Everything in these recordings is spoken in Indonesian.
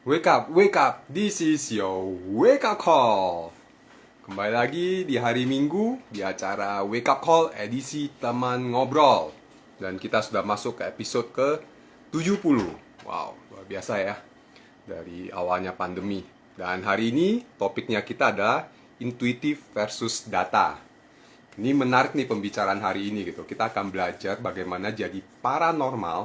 Wake up, this is your wake up call. Kembali lagi di hari Minggu di acara Wake Up Call edisi teman ngobrol. Dan kita sudah masuk ke episode ke 70. Wow, luar biasa ya. Dari awalnya pandemi. Dan hari ini topiknya kita adalah intuitif versus data. Ini menarik nih pembicaraan hari ini gitu. Kita akan belajar bagaimana jadi paranormal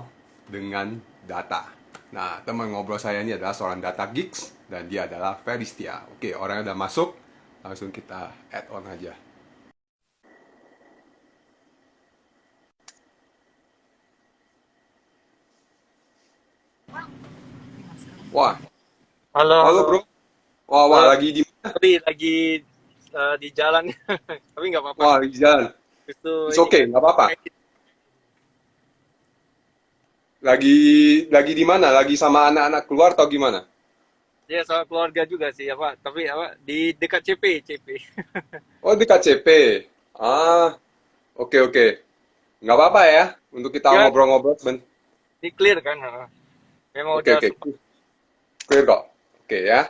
dengan data. Nah, teman ngobrol saya ini adalah seorang data geeks dan dia adalah Feristia. Oke, orangnya udah masuk, langsung kita add on aja. Wah, Halo, halo halo. bro. Wah, wah, Halo, lagi di mana? sorry lagi di jalan. Tapi nggak apa-apa. Wah, lagi di jalan. Itu It's ini okay, kan. nggak apa-apa. Lagi lagi di mana? Lagi sama anak-anak keluar atau gimana? Ya soal keluarga juga sih apa. Tapi apa di dekat CP. Oh, di KCP. Ah, oke oke. Nggak apa-apa ya, untuk kita Ya, ngobrol-ngobrol sebentar. ini clear kan. Ha. Memang Oke udah oke, sempat. clear kok. Oke ya.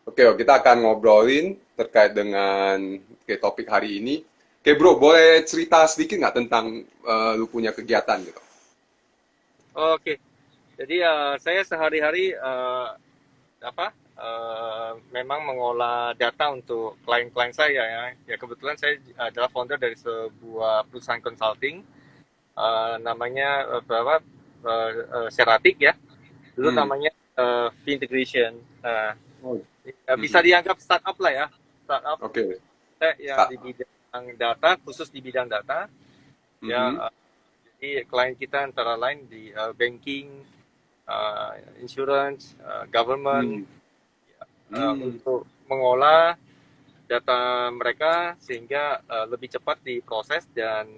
Oke, kita akan ngobrolin terkait dengan topik hari ini. Oke bro, boleh cerita sedikit nggak tentang lu punya kegiatan gitu? Oke. Jadi saya sehari-hari apa? Memang mengolah data untuk klien-klien saya ya. Ya kebetulan saya adalah founder dari sebuah perusahaan consulting. Namanya berapa? Seratik ya. Dulu Hmm. namanya Integration. Oh. Bisa Mhm. dianggap startup lah ya, startup Oke. yang Start. di bidang data, khusus di bidang data. Ya, Mhm. jadi klien kita antara lain di banking, insurance, government, Hmm. Hmm. untuk mengolah data mereka sehingga lebih cepat diproses dan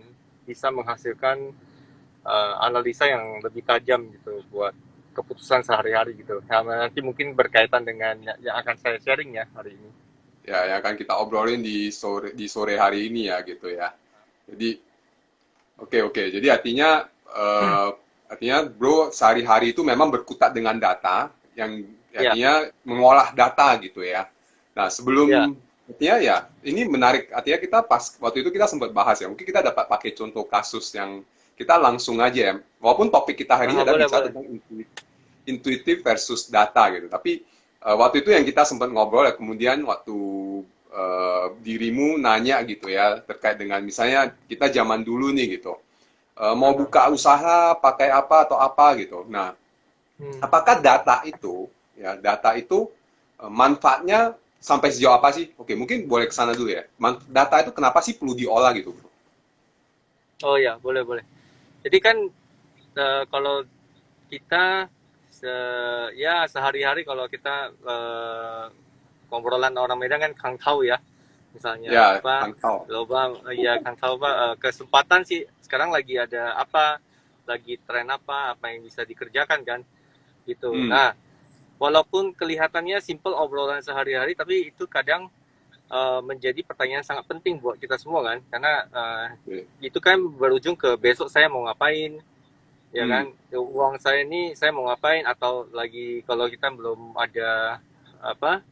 bisa menghasilkan analisa yang lebih tajam gitu buat keputusan sehari-hari gitu. Nah, nanti mungkin berkaitan dengan yang akan saya sharing ya hari ini. Ya, yang akan kita obrolin di sore hari ini ya gitu ya. Jadi, oke oke. Jadi eh, artinya bro sehari-hari itu memang berkutat dengan data yang Ya, artinya mengolah data gitu ya. Nah, ya, sebelum artinya ya ini menarik. Artinya kita pas waktu itu kita sempat bahas ya. Mungkin kita dapat pakai contoh kasus yang kita langsung aja ya. Walaupun topik kita hari ini adalah boleh bicara boleh. tentang intuitif versus data gitu. Tapi waktu itu yang kita sempat ngobrol ya, kemudian waktu dirimu nanya gitu ya terkait dengan misalnya kita zaman dulu nih gitu. Mau Aha. buka usaha pakai apa atau apa gitu. Nah, Hmm. apakah data itu manfaatnya sampai sejauh apa sih? Oke, mungkin boleh ke sana dulu ya. Data itu kenapa sih perlu diolah gitu, Bro? Oh ya, boleh boleh. Jadi kan kalau kita ya sehari-hari kalau kita ngobrolan orang Medan kan Kang Tau ya, misalnya Ya, apa pantau. loba ya Kang Tau apa kesempatan sih sekarang lagi ada apa, lagi tren apa yang bisa dikerjakan kan gitu. Hmm. Nah, walaupun kelihatannya simple obrolan sehari-hari, tapi itu kadang menjadi pertanyaan sangat penting buat kita semua kan, karena Oke. itu kan berujung ke besok saya mau ngapain, ya Hmm. kan, uang saya ini saya mau ngapain, atau lagi kalau kita belum ada apa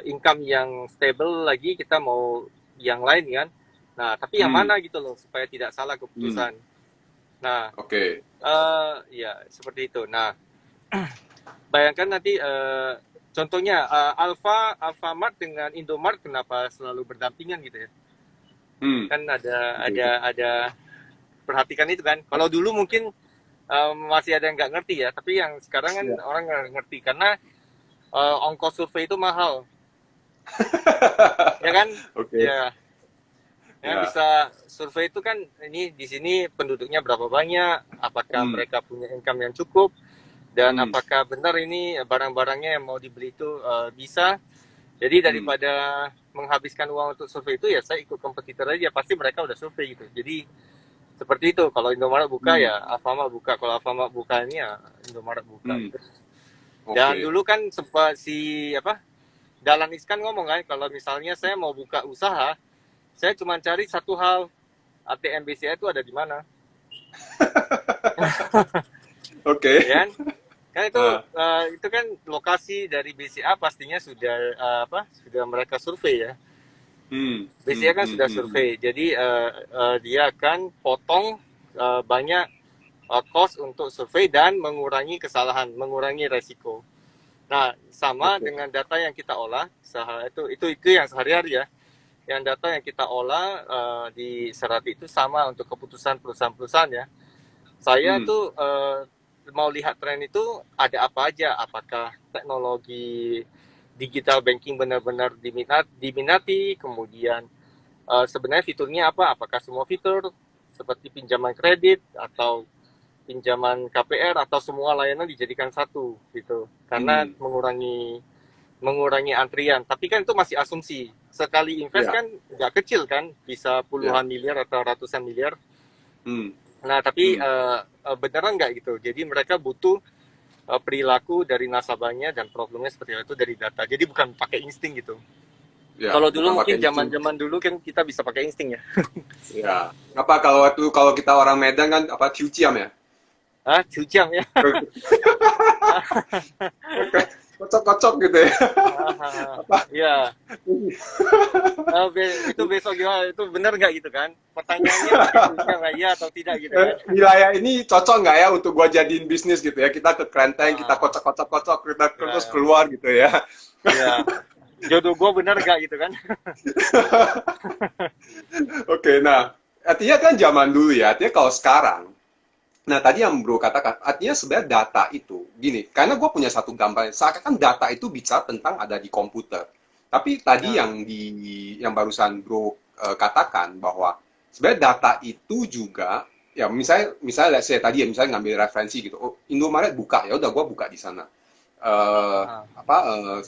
income yang stable lagi kita mau yang lain kan. Nah tapi yang Hmm. mana gitu loh supaya tidak salah Hmm. keputusan. Nah Oke. ya seperti itu. Nah bayangkan nanti contohnya Alfamart dengan Indomart kenapa selalu berdampingan gitu ya, Hmm. kan Oke, oke. ada perhatikan itu kan. Kalau dulu mungkin masih ada yang nggak ngerti ya, tapi yang sekarang kan Ya. orang nggak ngerti karena ongkos survei itu mahal, ya kan? Oke. Ya, ya Ya. bisa survei itu kan, ini di sini penduduknya berapa banyak, apakah Hmm. mereka punya income yang cukup, dan Hmm. apakah benar ini barang-barangnya yang mau dibeli itu bisa. Jadi Hmm. daripada menghabiskan uang untuk survei itu ya saya ikut kompetitor aja, pasti mereka udah survei gitu. Jadi seperti itu, kalau Indomaret buka Hmm. ya Alfamart buka, kalau Alfamart buka ini ya Indomaret buka Hmm. gitu. Dan Oke. dulu kan sempat si apa Dahlan Iskan ngomong kan, kalau misalnya saya mau buka usaha, saya cuma cari satu hal, ATM BCA itu ada di mana, Oke. ya kan? Kan itu kan lokasi dari BCA pastinya sudah sudah mereka survei ya. BCA kan sudah survei, jadi dia akan potong banyak cost untuk survei dan mengurangi kesalahan, mengurangi resiko. Nah, sama Oke. dengan data yang kita olah, itu yang sehari-hari ya. Yang data yang kita olah di Serati itu sama untuk keputusan perusahaan-perusahaan ya. Saya tuh mau lihat tren itu ada apa aja, apakah teknologi digital banking benar-benar diminati, kemudian sebenarnya fiturnya apa, apakah semua fitur seperti pinjaman kredit atau pinjaman KPR atau semua layanan dijadikan satu gitu, karena mengurangi antrian. Tapi kan itu masih asumsi. Sekali invest Ya, kan nggak kecil kan, bisa ya. puluhan miliar atau ratusan miliar. Hmm, Nah, tapi hmm. beneran nggak gitu. Jadi mereka butuh perilaku dari nasabahnya dan problemnya seperti itu dari data. Jadi bukan pakai insting gitu. Ya, Kalau bukan dulu mungkin pakai insting. zaman-zaman dulu kan kita bisa pakai insting ya. Ya. Apa kalau kita orang Medan kan apa ciuciam ya? Ah, cuciang ya. Kocok-kocok gitu ya. Apa? Iya. Itu besok gimana? Itu benar nggak gitu kan? Pertanyaannya pakai cuciang nggak iya atau tidak gitu kan? Wilayah ini cocok nggak ya untuk gua jadiin bisnis gitu ya? Kita ke Klenteng, kita Ah, kocok-kocok-kocok, kita terus ya, keluar gitu ya. ya. Jodoh gue benar nggak gitu kan? Oke, nah artinya kan zaman dulu ya, artinya kalau sekarang, nah tadi yang bro katakan, artinya sebenarnya data itu, gini, karena gue punya satu gambar, seakan-akan data itu bicara tentang ada di komputer. Tapi tadi Ya, yang barusan bro katakan bahwa sebenarnya data itu juga, ya misalnya let's say tadi ya misalnya ngambil referensi gitu, oh Indomaret buka ya udah gue buka di sana. ah,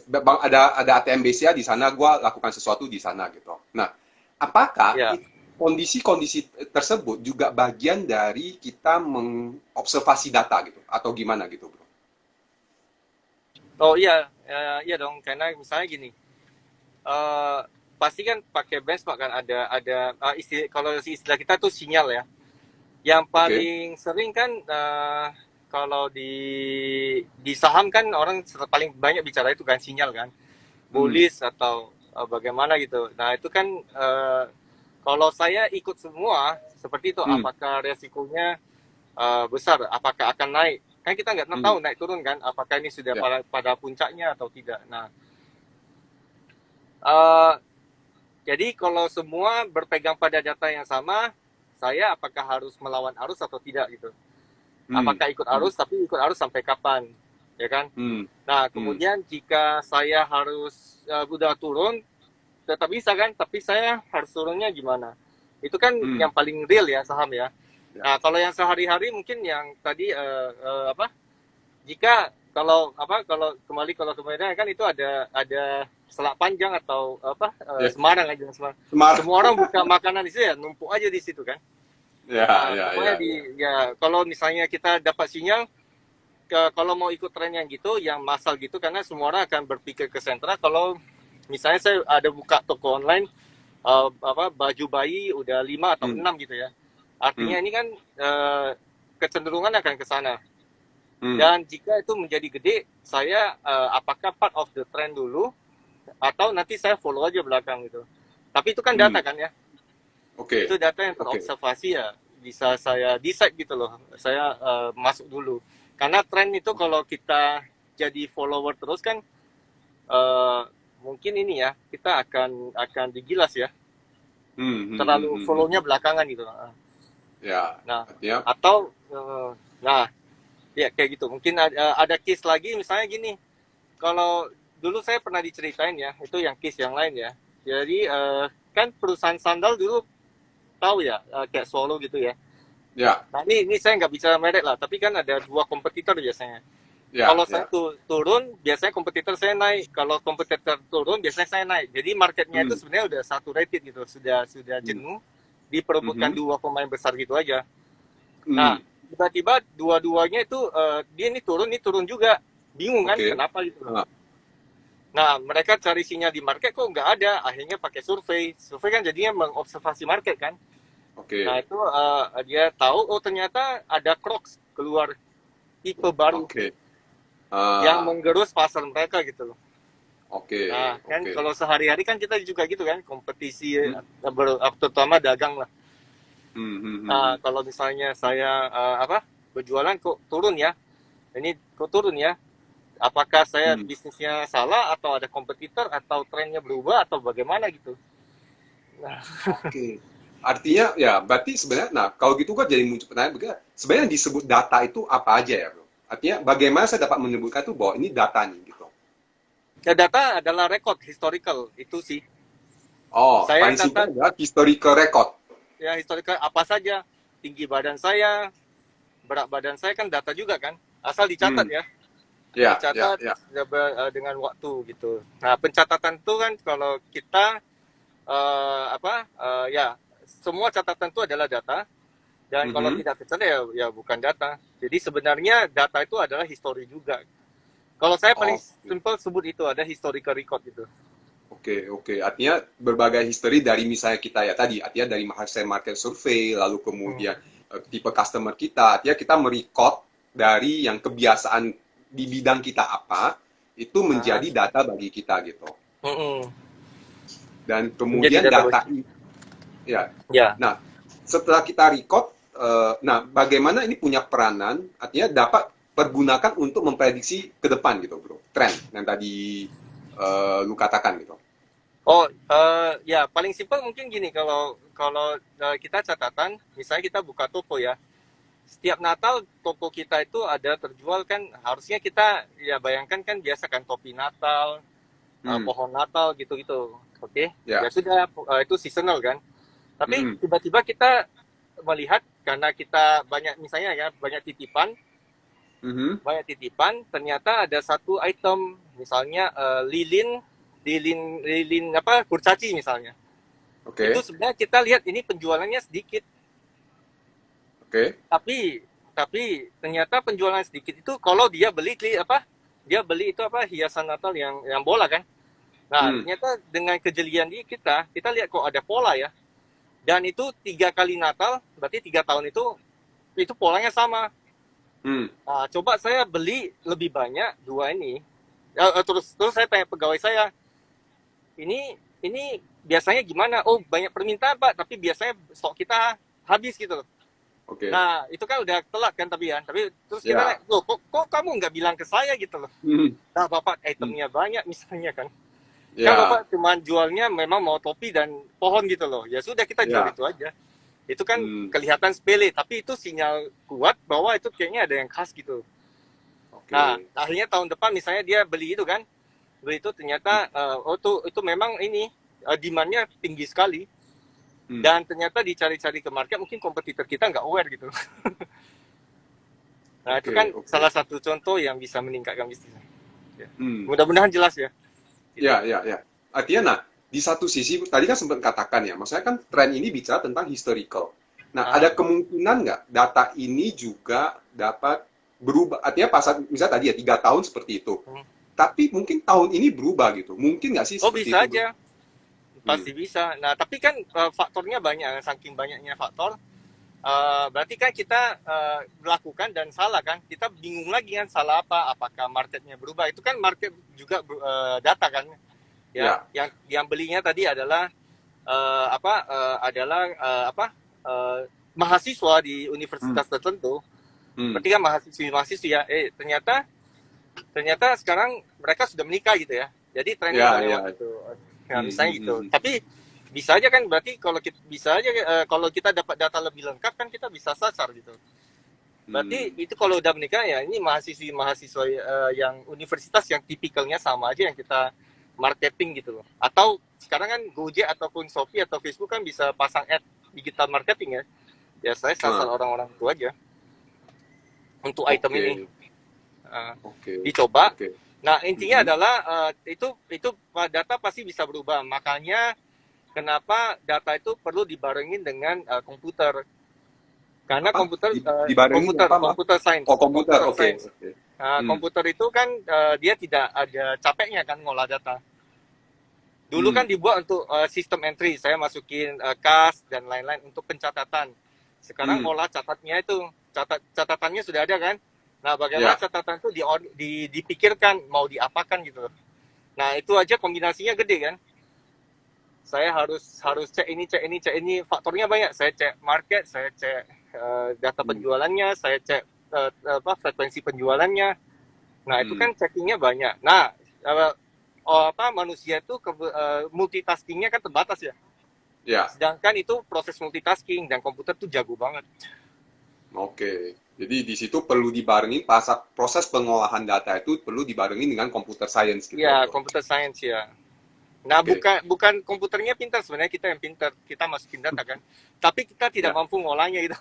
Bang ada ATM BCA di sana, gue lakukan sesuatu di sana gitu. Nah, apakah ya. kondisi-kondisi tersebut juga bagian dari kita mengobservasi data gitu atau gimana gitu bro? Oh iya, iya dong. Karena misalnya gini, eh pasti kan pakai benchmark kan kalau istilah kita tuh sinyal ya. Yang Oke. paling sering kan kalau di saham kan orang paling banyak bicara itu kan sinyal kan, Hmm. bullish atau bagaimana gitu. Nah itu kan kalau saya ikut semua seperti itu, Hmm. apakah resikonya besar, apakah akan naik? Kan kita nggak Hmm. tahu naik turun kan, apakah ini sudah Ya. pada puncaknya atau tidak. Nah, uh, jadi kalau semua berpegang pada data yang sama, saya apakah harus melawan arus atau tidak gitu? Hmm. Apakah ikut Hmm. arus, tapi ikut arus sampai kapan, ya kan? Hmm. Nah, Hmm. kemudian jika saya harus udah turun, tetap bisa kan? Tapi saya harus turunnya gimana? Itu kan Hmm. yang paling real ya saham ya. Ya. Nah, kalau yang sehari-hari mungkin yang tadi jika kalau kembali kalau kemudian kan itu ada selak panjang atau Ya. Semarang aja Semarang. Semar. Semua orang buka makanan di situ ya numpuk aja di situ kan. Ya, Nah, ya, pokoknya ya, ya. ya kalau misalnya kita dapat sinyal kalau mau ikut tren yang gitu, yang massal gitu, karena semua orang akan berpikir ke sentra. Kalau misalnya saya ada buka toko online, baju bayi udah 5 atau Hmm. 6 gitu ya. Hmm. Artinya ini kan kecenderungan akan ke sana. Hmm. Dan jika itu menjadi gede, saya apakah part of the trend dulu atau nanti saya follow aja belakang gitu. Tapi itu kan data Hmm. kan ya. Itu Oke. data yang Oke. terobservasi ya bisa saya decide gitu loh. Saya masuk dulu. Karena tren itu kalau kita jadi follower terus kan uh, mungkin ini ya kita akan digilas ya. Hmm. Hmm. Hmm. Terlalu Hmm. Hmm. follow-nya belakangan gitu. Ya, Nah, artinya. atau nah ya kayak gitu. Mungkin ada case lagi misalnya gini. Kalau dulu saya pernah diceritain ya, itu yang case yang lain ya. Jadi kan perusahaan sandal dulu tahu ya, kayak Solo gitu ya. Ya, Nah ini saya nggak bicara merek lah, tapi kan ada dua kompetitor biasanya. ya, Kalau saya ya. turun, biasanya kompetitor saya naik. Kalau kompetitor turun, biasanya saya naik. Jadi marketnya itu Hmm. sebenarnya udah saturated gitu, sudah Hmm. jenuh diperebutkan Mhm. dua pemain besar gitu aja. Hmm. Nah tiba-tiba dua-duanya itu dia ini turun juga, bingung kan Oke. kenapa gitu loh. Ah, Nah, mereka cari sinyal di market kok nggak ada. Akhirnya pakai survei. Survei kan jadinya mengobservasi market kan. Nah, oke. itu dia tahu, oh ternyata ada Crocs keluar tipe baru. Oke. yang Ah, menggerus pasar mereka gitu loh. oke, Nah, kan oke. kalau sehari-hari kan kita juga gitu kan, kompetisi Hmm, terutama dagang lah. hmm, hmm, hmm, Nah, hmm. kalau misalnya saya berjualan kok turun ya, ini kok turun ya, apakah saya Hmm. bisnisnya salah atau ada kompetitor atau trennya berubah atau bagaimana gitu. Nah, Oke. Artinya ya berarti sebenarnya nah kalau gitu kan jadi muncul pertanyaan begini, sebenarnya yang disebut data itu apa aja ya, Bro? Artinya bagaimana saya dapat menyebutkan tuh bahwa ini data nih gitu. ya data adalah record historical itu sih. Oh, Saya paling simpel catat adalah historical record. ya historical apa saja, tinggi badan saya, berat badan saya kan data juga kan, asal dicatat Hmm. ya, Ya, ya, dicatat ya. dengan waktu gitu. Nah, pencatatan itu kan kalau kita ya semua catatan itu adalah data dan kalau Mhm. tidak tercatat ya bukan data. Jadi sebenarnya data itu adalah history juga. Kalau saya paling Oke. simple sebut itu ada historical record gitu. Oke, oke. Artinya berbagai history dari misalnya kita ya tadi, artinya dari hasil market survey, lalu Hmm. kemudian tipe customer kita, artinya kita merecord dari yang kebiasaan di bidang kita apa, itu Ah, menjadi data bagi kita gitu. mm-mm. Dan Menjadi kemudian data data bagi. ya. Ya, Nah, setelah kita record, nah bagaimana ini punya peranan, artinya dapat pergunakan untuk memprediksi ke depan gitu, bro. Tren yang tadi lu katakan gitu. oh, ya paling simpel mungkin gini kalau kalau kita catatan, misalnya kita buka toko ya, setiap Natal toko kita itu ada terjual kan, harusnya kita ya bayangkan kan biasa kan topi Natal, Hmm, pohon Natal gitu-gitu, oke? Ya ya. sudah, itu seasonal kan. Tapi Hmm, tiba-tiba kita melihat karena kita banyak misalnya ya mhm, banyak titipan, ternyata ada satu item misalnya lilin apa kurcaci misalnya. Itu oke, sebenarnya kita lihat ini penjualannya sedikit, oke. tapi ternyata penjualan sedikit itu kalau dia beli apa? Dia beli itu apa hiasan Natal yang bola kan. Nah, Hmm, ternyata dengan kejelian di kita lihat kok ada pola ya. Dan itu 3 kali Natal, berarti 3 tahun itu polanya sama. hmm, Nah, coba saya beli lebih banyak dua ini. Ya, terus terus saya tanya pegawai saya, ini biasanya gimana? Oh, banyak permintaan Pak, tapi biasanya stok kita habis gitu loh. oke. Nah, itu kan udah telat kan tapi ya. Tapi terus kita Ya. nanya, loh kok kamu nggak bilang ke saya gitu loh. Hmm, Nah, Bapak hmm, itemnya banyak misalnya kan. Kan ya, Bapak cuma jualnya memang mau topi dan pohon gitu loh. Ya sudah kita jual ya. itu aja. Itu kan Hmm, kelihatan sepele, tapi itu sinyal kuat bahwa itu kayaknya ada yang khas gitu. Nah, oke. akhirnya tahun depan misalnya dia beli itu kan, beli itu ternyata oh itu memang ini demand-nya tinggi sekali Hmm, dan ternyata dicari-cari ke market mungkin kompetitor kita nggak aware gitu. Nah, itu oke, kan oke. salah satu contoh yang bisa meningkatkan bisnis. Ya. Hmm. Mudah-mudahan jelas ya. Gitu. Ya, ya, ya. Artinya, nah, di satu sisi, tadi kan sempat katakan ya, maksudnya kan tren ini bicara tentang historical. Nah, Ah, ada kemungkinan nggak data ini juga dapat berubah, artinya pas misalnya tadi ya, 3 tahun seperti itu. hmm. Tapi mungkin tahun ini berubah gitu. Mungkin nggak sih Oh seperti bisa itu, bro? aja, Hmm. pasti bisa. Nah tapi kan faktornya banyak, saking banyaknya faktor. Berarti kan kita melakukan dan salah kan, kita bingung lagi kan salah apa, apakah marketnya berubah, itu kan market juga data kan, ya, Ya. yang belinya tadi adalah mahasiswa di Hmm. universitas tertentu, Hmm. berarti kan mahasiswa ya, ternyata ternyata sekarang mereka sudah menikah gitu ya, jadi trennya udah Ya, lewat ya. gitu, nah, Hmm, misalnya hmm, gitu. hmm, hmm. Tapi bisa aja kan, berarti kalau kita bisa aja kalau kita dapat data lebih lengkap kan kita bisa sasar gitu. Berarti Hmm. itu kalau udah menikah ya ini mahasiswa yang universitas yang tipikalnya sama aja yang kita marketing gitu loh. Atau sekarang kan Gojek ataupun Shopee atau Facebook kan bisa pasang ad digital marketing ya. Ya saya sasar Ah, orang-orang itu aja untuk item oke, ini. Uh, oke, Dicoba. oke. Nah intinya Mhm. adalah itu data pasti bisa berubah. Makanya kenapa data itu perlu dibarengin dengan komputer. Karena Apa? komputer Dibarengin apa, Mas? komputer Oh, science, komputer. komputer Oke, science. oke. Nah, Hmm. komputer itu kan dia tidak ada capeknya kan ngolah data. Dulu kan Hmm. dibuat untuk sistem entry, saya masukin kas dan lain-lain untuk pencatatan. Sekarang Hmm. olah catatnya itu, catatannya sudah ada kan. Nah, bagaimana Ya. catatan itu dipikirkan mau diapakan gitu. Nah, itu aja kombinasinya gede kan. Saya harus harus cek ini, faktornya banyak. Saya cek market, saya cek data Hmm. penjualannya, saya cek frekuensi penjualannya. Nah, itu Hmm. kan checkingnya banyak. Nah, manusia itu multitaskingnya kan terbatas ya. Ya. Sedangkan itu proses multitasking dan komputer tuh jago banget. Oke. Jadi di situ perlu dibarengi proses pengolahan data itu perlu dibarengi dengan computer science gitu ya, Ya, Bro. computer science ya. Nah, Oke. bukan komputernya pintar, sebenarnya kita yang pintar. Kita masukin data kan. Tapi kita tidak Ya. mampu ngolahnya gitu.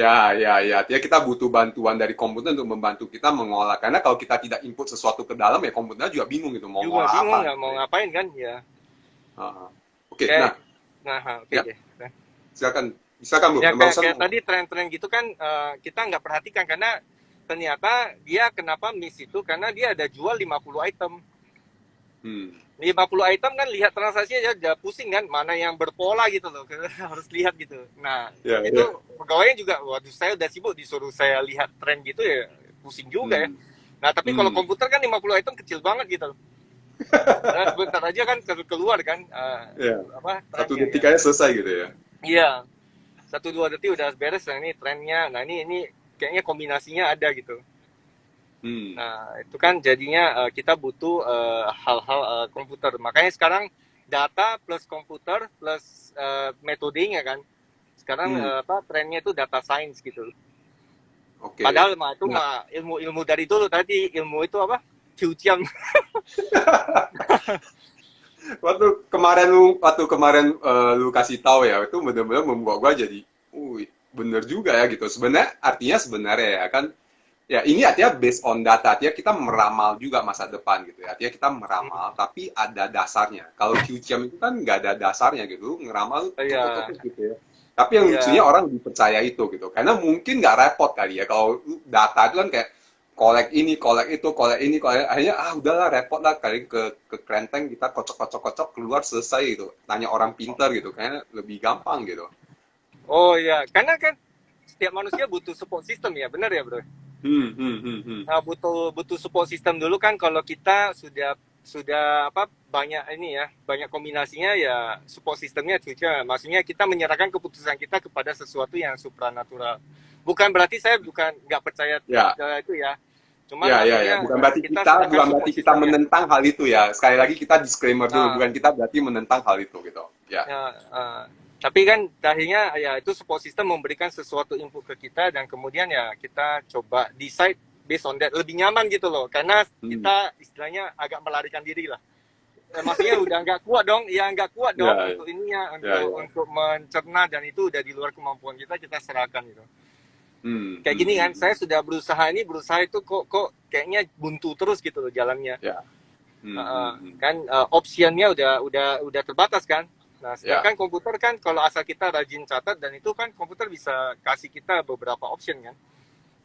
Ya, ya, ya. Artinya kita butuh bantuan dari komputer untuk membantu kita mengolah. Karena kalau kita tidak input sesuatu ke dalam, ya komputer juga bingung gitu mau Juga ngolah bingung apa nggak gitu mau ya. ngapain kan ya. Ah. Oke, Kayak nah, oke ya, okay. silakan. Silakan, Bro. Ya kayak Barusan. tadi tren-tren gitu kan kita nggak perhatikan karena ternyata dia kenapa miss itu karena dia ada jual 50 item. Hmm. 50 item kan lihat transaksinya ya udah pusing kan mana yang berpola gitu loh. Harus lihat gitu. Nah, Ya, itu ya. pegawainya juga waduh saya udah sibuk disuruh saya lihat tren gitu ya pusing juga ya. Hmm. Nah, tapi kalau Hmm. komputer kan 50 item kecil banget gitu loh. Nah, sebentar aja kan keluar kan Ya. Satu trennya ya. detik aja selesai gitu ya. Iya, 1 2 detik udah beres. Nah ini trennya. Nah ini kayaknya kombinasinya ada gitu. Hmm. Nah itu kan jadinya kita butuh hal-hal komputer. Makanya sekarang data plus komputer plus metodenya kan. Sekarang Hmm. trennya itu data science gitu. Oke. Padahal mah itu Nah, mah ilmu-ilmu dari dulu tadi ilmu itu apa? Qiujian. waktu kemarin lu kasih tahu ya, itu benar-benar membuat gua jadi, bener juga ya gitu. Sebenarnya ya kan, ya ini artinya based on data, artinya kita meramal juga masa depan gitu ya. Artinya kita meramal, tapi ada dasarnya. Kalau QCM itu kan nggak ada dasarnya gitu, ngeramal tuk tuk tuk Iya, tuk gitu ya. Tapi yang lucunya iya. orang lebih percaya itu gitu, karena mungkin nggak repot kali ya. Kalau data itu kan kayak kolek ini, kolek itu, kolek ini, kolek akhirnya udahlah repot lah kali ke Klenteng kita kocok-kocok-kocok keluar selesai gitu. Tanya orang pintar gitu, kayaknya lebih gampang gitu. Oh iya, karena kan setiap manusia butuh support system ya, benar ya bro? Hmm, hmm, hmm, hmm. Nah, butuh support system dulu kan kalau kita sudah banyak ini ya banyak kombinasinya ya support sistemnya juga maksudnya kita menyerahkan keputusan kita kepada sesuatu yang supranatural bukan berarti saya bukan nggak percaya Ya, itu ya cuman ya, ya, ya. maksudnya Bukan berarti kita kita, serahkan bukan support berarti kita sistemnya menentang hal itu ya. Sekali lagi kita disclaimer dulu, nah bukan kita berarti menentang hal itu gitu. Ya. ya, tapi kan akhirnya ya itu support system memberikan sesuatu input ke kita dan kemudian ya kita coba decide based on that lebih nyaman gitu loh karena Hmm. kita istilahnya agak melarikan diri lah maksudnya udah nggak kuat dong ya nggak kuat Ya, dong ya, untuk ininya ya, untuk ya. untuk mencerna dan itu udah di luar kemampuan kita serahkan gitu Hmm, kayak hmm, gini hmm, kan hmm. saya sudah berusaha itu kok kayaknya buntu terus gitu loh jalannya. Ya. Hmm, hmm, hmm. Kan optionnya udah terbatas kan. Nah, Ya. sedangkan komputer kan kalau asal kita rajin catat dan itu kan komputer bisa kasih kita beberapa option kan.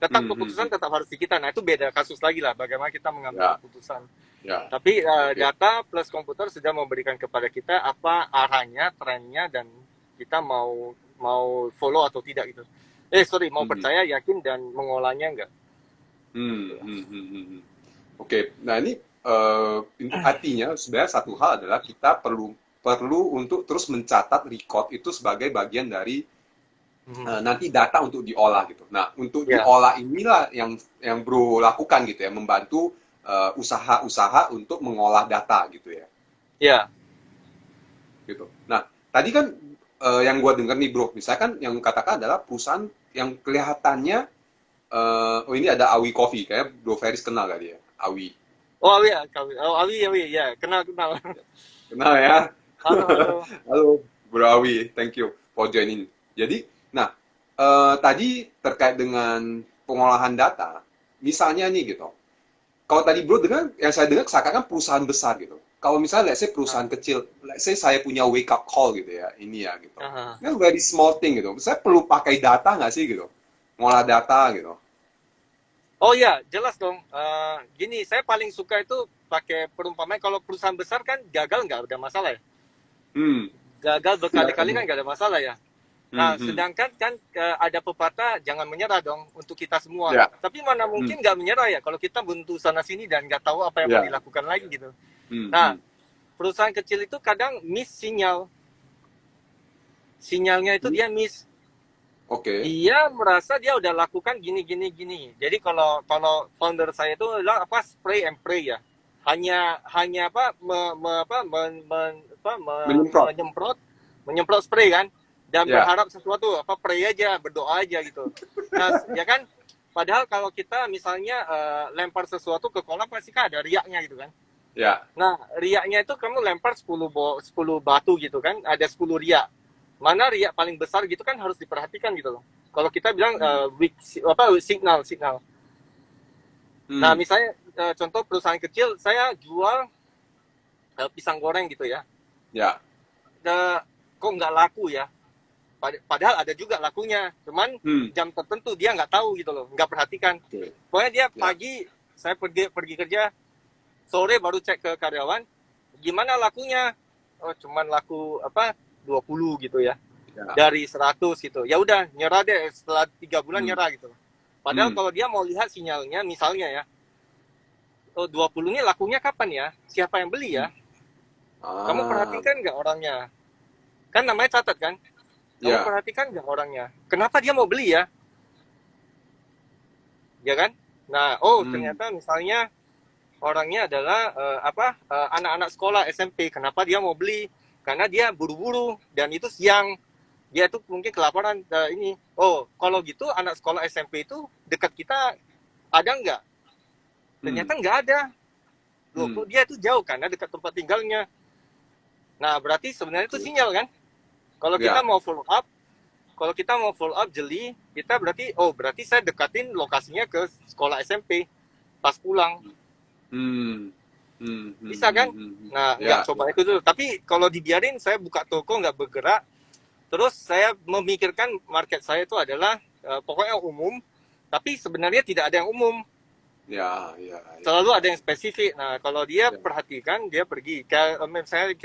Tetap Hmm, hmm, keputusan hmm. tetap harus di kita. Nah, itu beda kasus lagi lah bagaimana kita mengambil Ya, keputusan. ya. Tapi Oke. data plus komputer sudah memberikan kepada kita apa arahnya, trennya dan kita mau mau follow atau tidak gitu. Sorry, mau Hmm, percaya, yakin dan mengolahnya enggak. Gitu. hmm, hmm, hmm, hmm, hmm. Oke. Nah, ini artinya sebenarnya satu hal adalah kita perlu perlu untuk terus mencatat record itu sebagai bagian dari Hmm. nanti data untuk diolah gitu. Nah, untuk Ya, diolah inilah yang Bro lakukan gitu ya, membantu usaha-usaha untuk mengolah data gitu ya, ya. gitu. Nah, tadi kan yang gue dengar nih Bro, misalkan yang katakan adalah perusahaan yang kelihatannya oh ini ada Awi Coffee, kayak Bro Feris kenal kali ya, Awi. Oh, Awi ya, Awi, ya, kenal. Kenal ya? Halo, halo. Halo, Bro Awi, thank you for joining. Jadi, nah, tadi terkait dengan pengolahan data, misalnya nih gitu, kalau tadi Bro dengar, yang saya dengar seakan-akan perusahaan besar gitu. Kalau misalnya, let's say Ah, perusahaan kecil, let's say saya punya wake up call gitu ya, ini ya gitu. ah. Ini very small thing gitu. Saya perlu pakai data nggak sih gitu? Ngolah data gitu. Oh ya, jelas dong. Gini, saya paling suka itu pakai perumpamaan kalau perusahaan besar kan gagal nggak ada masalah ya. Hmm, Gagal ya, berkali-kali kan nggak ada masalah ya. Nah, Mhm. sedangkan kan ada pepatah jangan menyerah dong untuk kita semua. Ya. Tapi mana Hmm. mungkin nggak menyerah ya kalau kita buntu sana sini dan nggak tahu apa yang mau Ya. dilakukan lagi gitu. Nah, Mhm. perusahaan kecil itu kadang miss sinyal. Sinyalnya itu Hmm. dia miss. Oke. Dia merasa dia udah lakukan gini gini gini. Jadi kalau kalau founder saya itu bilang apa spray and pray ya. Hanya apa Menyemprot. menyemprot spray kan dan Ya. berharap sesuatu apa pray aja, berdoa aja gitu. Nah, ya kan padahal kalau kita misalnya lempar sesuatu ke kolam pasti kan ada riaknya gitu kan. Ya. Nah, riaknya itu kamu lempar 10 batu gitu kan, ada 10 riak. Mana riak paling besar gitu kan harus diperhatikan gitu loh. Kalau kita bilang Hmm. weak apa signal. Nah, Hmm. misalnya contoh perusahaan kecil saya jual pisang goreng gitu ya. Ya. Kok nggak laku ya? Padahal ada juga lakunya, cuman Hmm. jam tertentu dia nggak tahu gitu loh, nggak perhatikan. Oke. Pokoknya dia Ya. pagi saya pergi kerja, sore baru cek ke karyawan, gimana lakunya? Oh, cuman laku apa 20 gitu ya. Ya. Dari 100 gitu. Ya udah, nyerah deh setelah 3 bulan Hmm. nyerah gitu. Padahal Hmm. kalau dia mau lihat sinyalnya misalnya ya, oh 20 ini lakunya kapan ya? Siapa yang beli ya? Kamu Ah. perhatikan nggak orangnya? Kan namanya catat kan? Kamu Ya. perhatikan nggak orangnya? Kenapa dia mau beli ya? Ya kan? Nah, oh Hmm. ternyata misalnya orangnya adalah anak-anak sekolah SMP. Kenapa dia mau beli? Karena dia buru-buru dan itu siang. Dia tuh mungkin kelaparan ini. Oh, kalau gitu anak sekolah SMP itu dekat kita ada nggak? Hmm. Ternyata nggak ada. Loh, Hmm. kok dia itu jauh karena dekat tempat tinggalnya. Nah, berarti sebenarnya itu sinyal kan? Kalau kita Ya. mau follow up, kalau kita mau follow up jeli, kita berarti saya dekatin lokasinya ke sekolah SMP pas pulang. Hmm. Hmm. Hmm. Bisa kan? Hmm. Hmm. Nah, nggak Ya. coba itu dulu. Tapi kalau dibiarin saya buka toko nggak bergerak, terus saya memikirkan market saya itu adalah pokoknya umum, tapi sebenarnya tidak ada yang umum. Ya. Ya. Ya. Selalu ada Ya. yang spesifik. Nah, kalau dia Ya. perhatikan, dia pergi. Kayak misalnya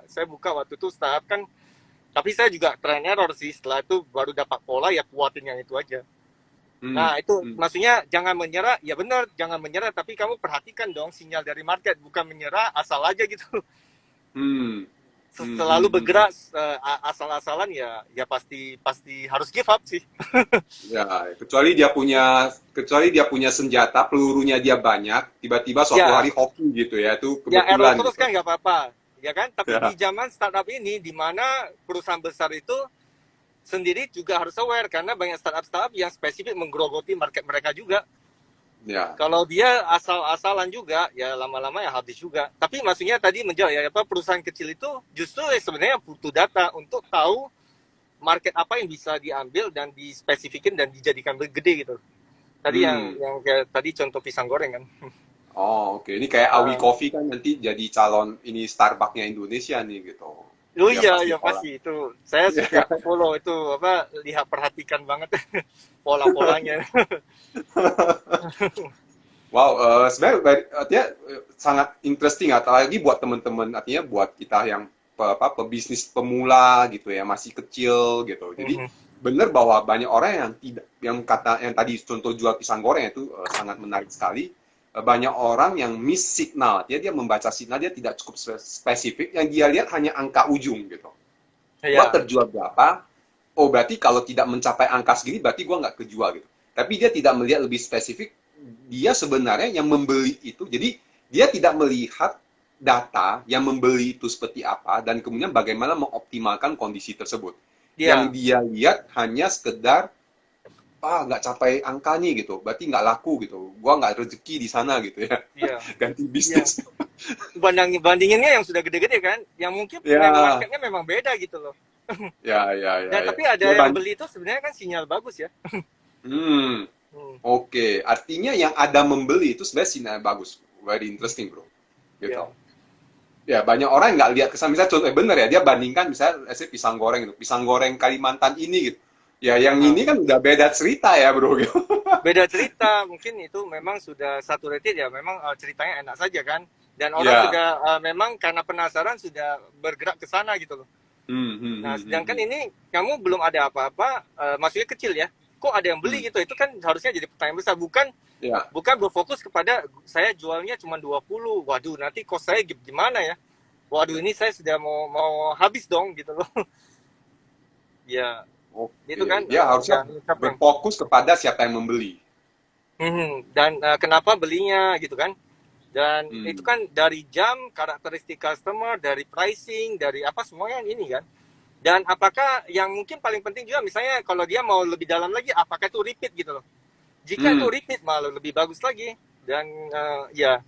saya buka waktu itu startup kan, tapi saya juga try and error sih. Setelah itu baru dapat pola ya kuatin yang itu aja. Hmm. Nah, itu Hmm. maksudnya jangan menyerah. Ya benar, jangan menyerah. Tapi kamu perhatikan dong sinyal dari market. Bukan menyerah asal aja gitu. Hmm. Hmm. Selalu Hmm. Hmm. bergerak asal-asalan ya pasti pasti harus give up sih. Ya, kecuali dia punya senjata, pelurunya dia banyak, tiba-tiba suatu Ya, hari hoki gitu ya, itu ya error kebetulan terus gitu. kan nggak apa-apa. Ya kan? Tapi di Ya, zaman startup ini, di mana perusahaan besar itu sendiri juga harus aware karena banyak startup yang spesifik menggerogoti market mereka juga. ya. Kalau dia asal-asalan juga, ya lama-lama ya habis juga. Tapi maksudnya tadi menjawab ya apa perusahaan kecil itu justru sebenarnya butuh data untuk tahu market apa yang bisa diambil dan dispesifikin dan dijadikan gede gitu. Tadi Hmm. yang kayak tadi contoh pisang goreng kan. Oh, oke. Ini kayak Awi Uh, Coffee kan nanti jadi calon ini Starbucks-nya Indonesia nih gitu. oh Dia iya pasti ya kalah. pasti itu. Saya suka follow itu apa lihat perhatikan banget pola-polanya. Wow, sebenarnya artinya sangat interesting, apalagi buat teman-teman, artinya buat kita yang pebisnis pemula gitu ya, masih kecil gitu. Jadi benar bahwa banyak orang yang tidak, yang tadi contoh jual pisang goreng itu sangat menarik sekali. Banyak orang yang miss signal, dia membaca signal dia tidak cukup spesifik, yang dia lihat hanya angka ujung gitu. Gua Ya, terjual berapa? Oh, berarti kalau tidak mencapai angka segini, berarti gua nggak kejual gitu. Tapi dia tidak melihat lebih spesifik, dia sebenarnya yang membeli itu, jadi dia tidak melihat data yang membeli itu seperti apa, dan kemudian bagaimana mengoptimalkan kondisi tersebut. Yang dia, dia lihat hanya sekedar, nggak capai angka nih gitu, berarti nggak laku gitu, gua nggak rezeki di sana gitu ya, dia, ganti dia. bisnis. Bandinginnya yang sudah gede-gede kan, yang mungkin Ya, marketnya memang beda gitu loh. ya, ya, ya, Dan ya. tapi ada Ya, yang beli itu sebenarnya kan sinyal bagus ya. Hmm. Hmm, Oke, artinya yang ada membeli itu sebenarnya sinyal bagus. Very interesting, bro. Gitu. ya, Ya, banyak orang yang nggak lihat kesan. Misalnya contoh, bener ya, dia bandingkan misalnya pisang goreng gitu. Pisang goreng Kalimantan ini gitu. Ya, yang aha. ini kan udah beda cerita ya, bro. Gitu. Beda cerita, mungkin itu memang sudah satu rated ya, memang ceritanya enak saja kan. Dan orang Ya, sudah memang karena penasaran sudah bergerak ke sana gitu loh. Nah, sedangkan ini kamu belum ada apa-apa, maksudnya kecil ya. Kok ada yang beli gitu? Itu kan harusnya jadi pertanyaan besar. Bukan Ya, bukan berfokus kepada saya jualnya cuma 20. Waduh, nanti kos saya gimana ya? Waduh, ini saya sudah mau habis dong gitu loh. Ya, itu oke. kan Dia harusnya yang capek. berfokus kepada siapa yang membeli. Dan kenapa belinya gitu kan? Dan itu Hmm. kan dari jam, karakteristik customer, dari pricing, dari apa semuanya ini kan. Dan apakah yang mungkin paling penting juga misalnya kalau dia mau lebih dalam lagi, apakah itu repeat gitu loh. Jika itu Hmm. repeat malah lebih bagus lagi. Dan ya,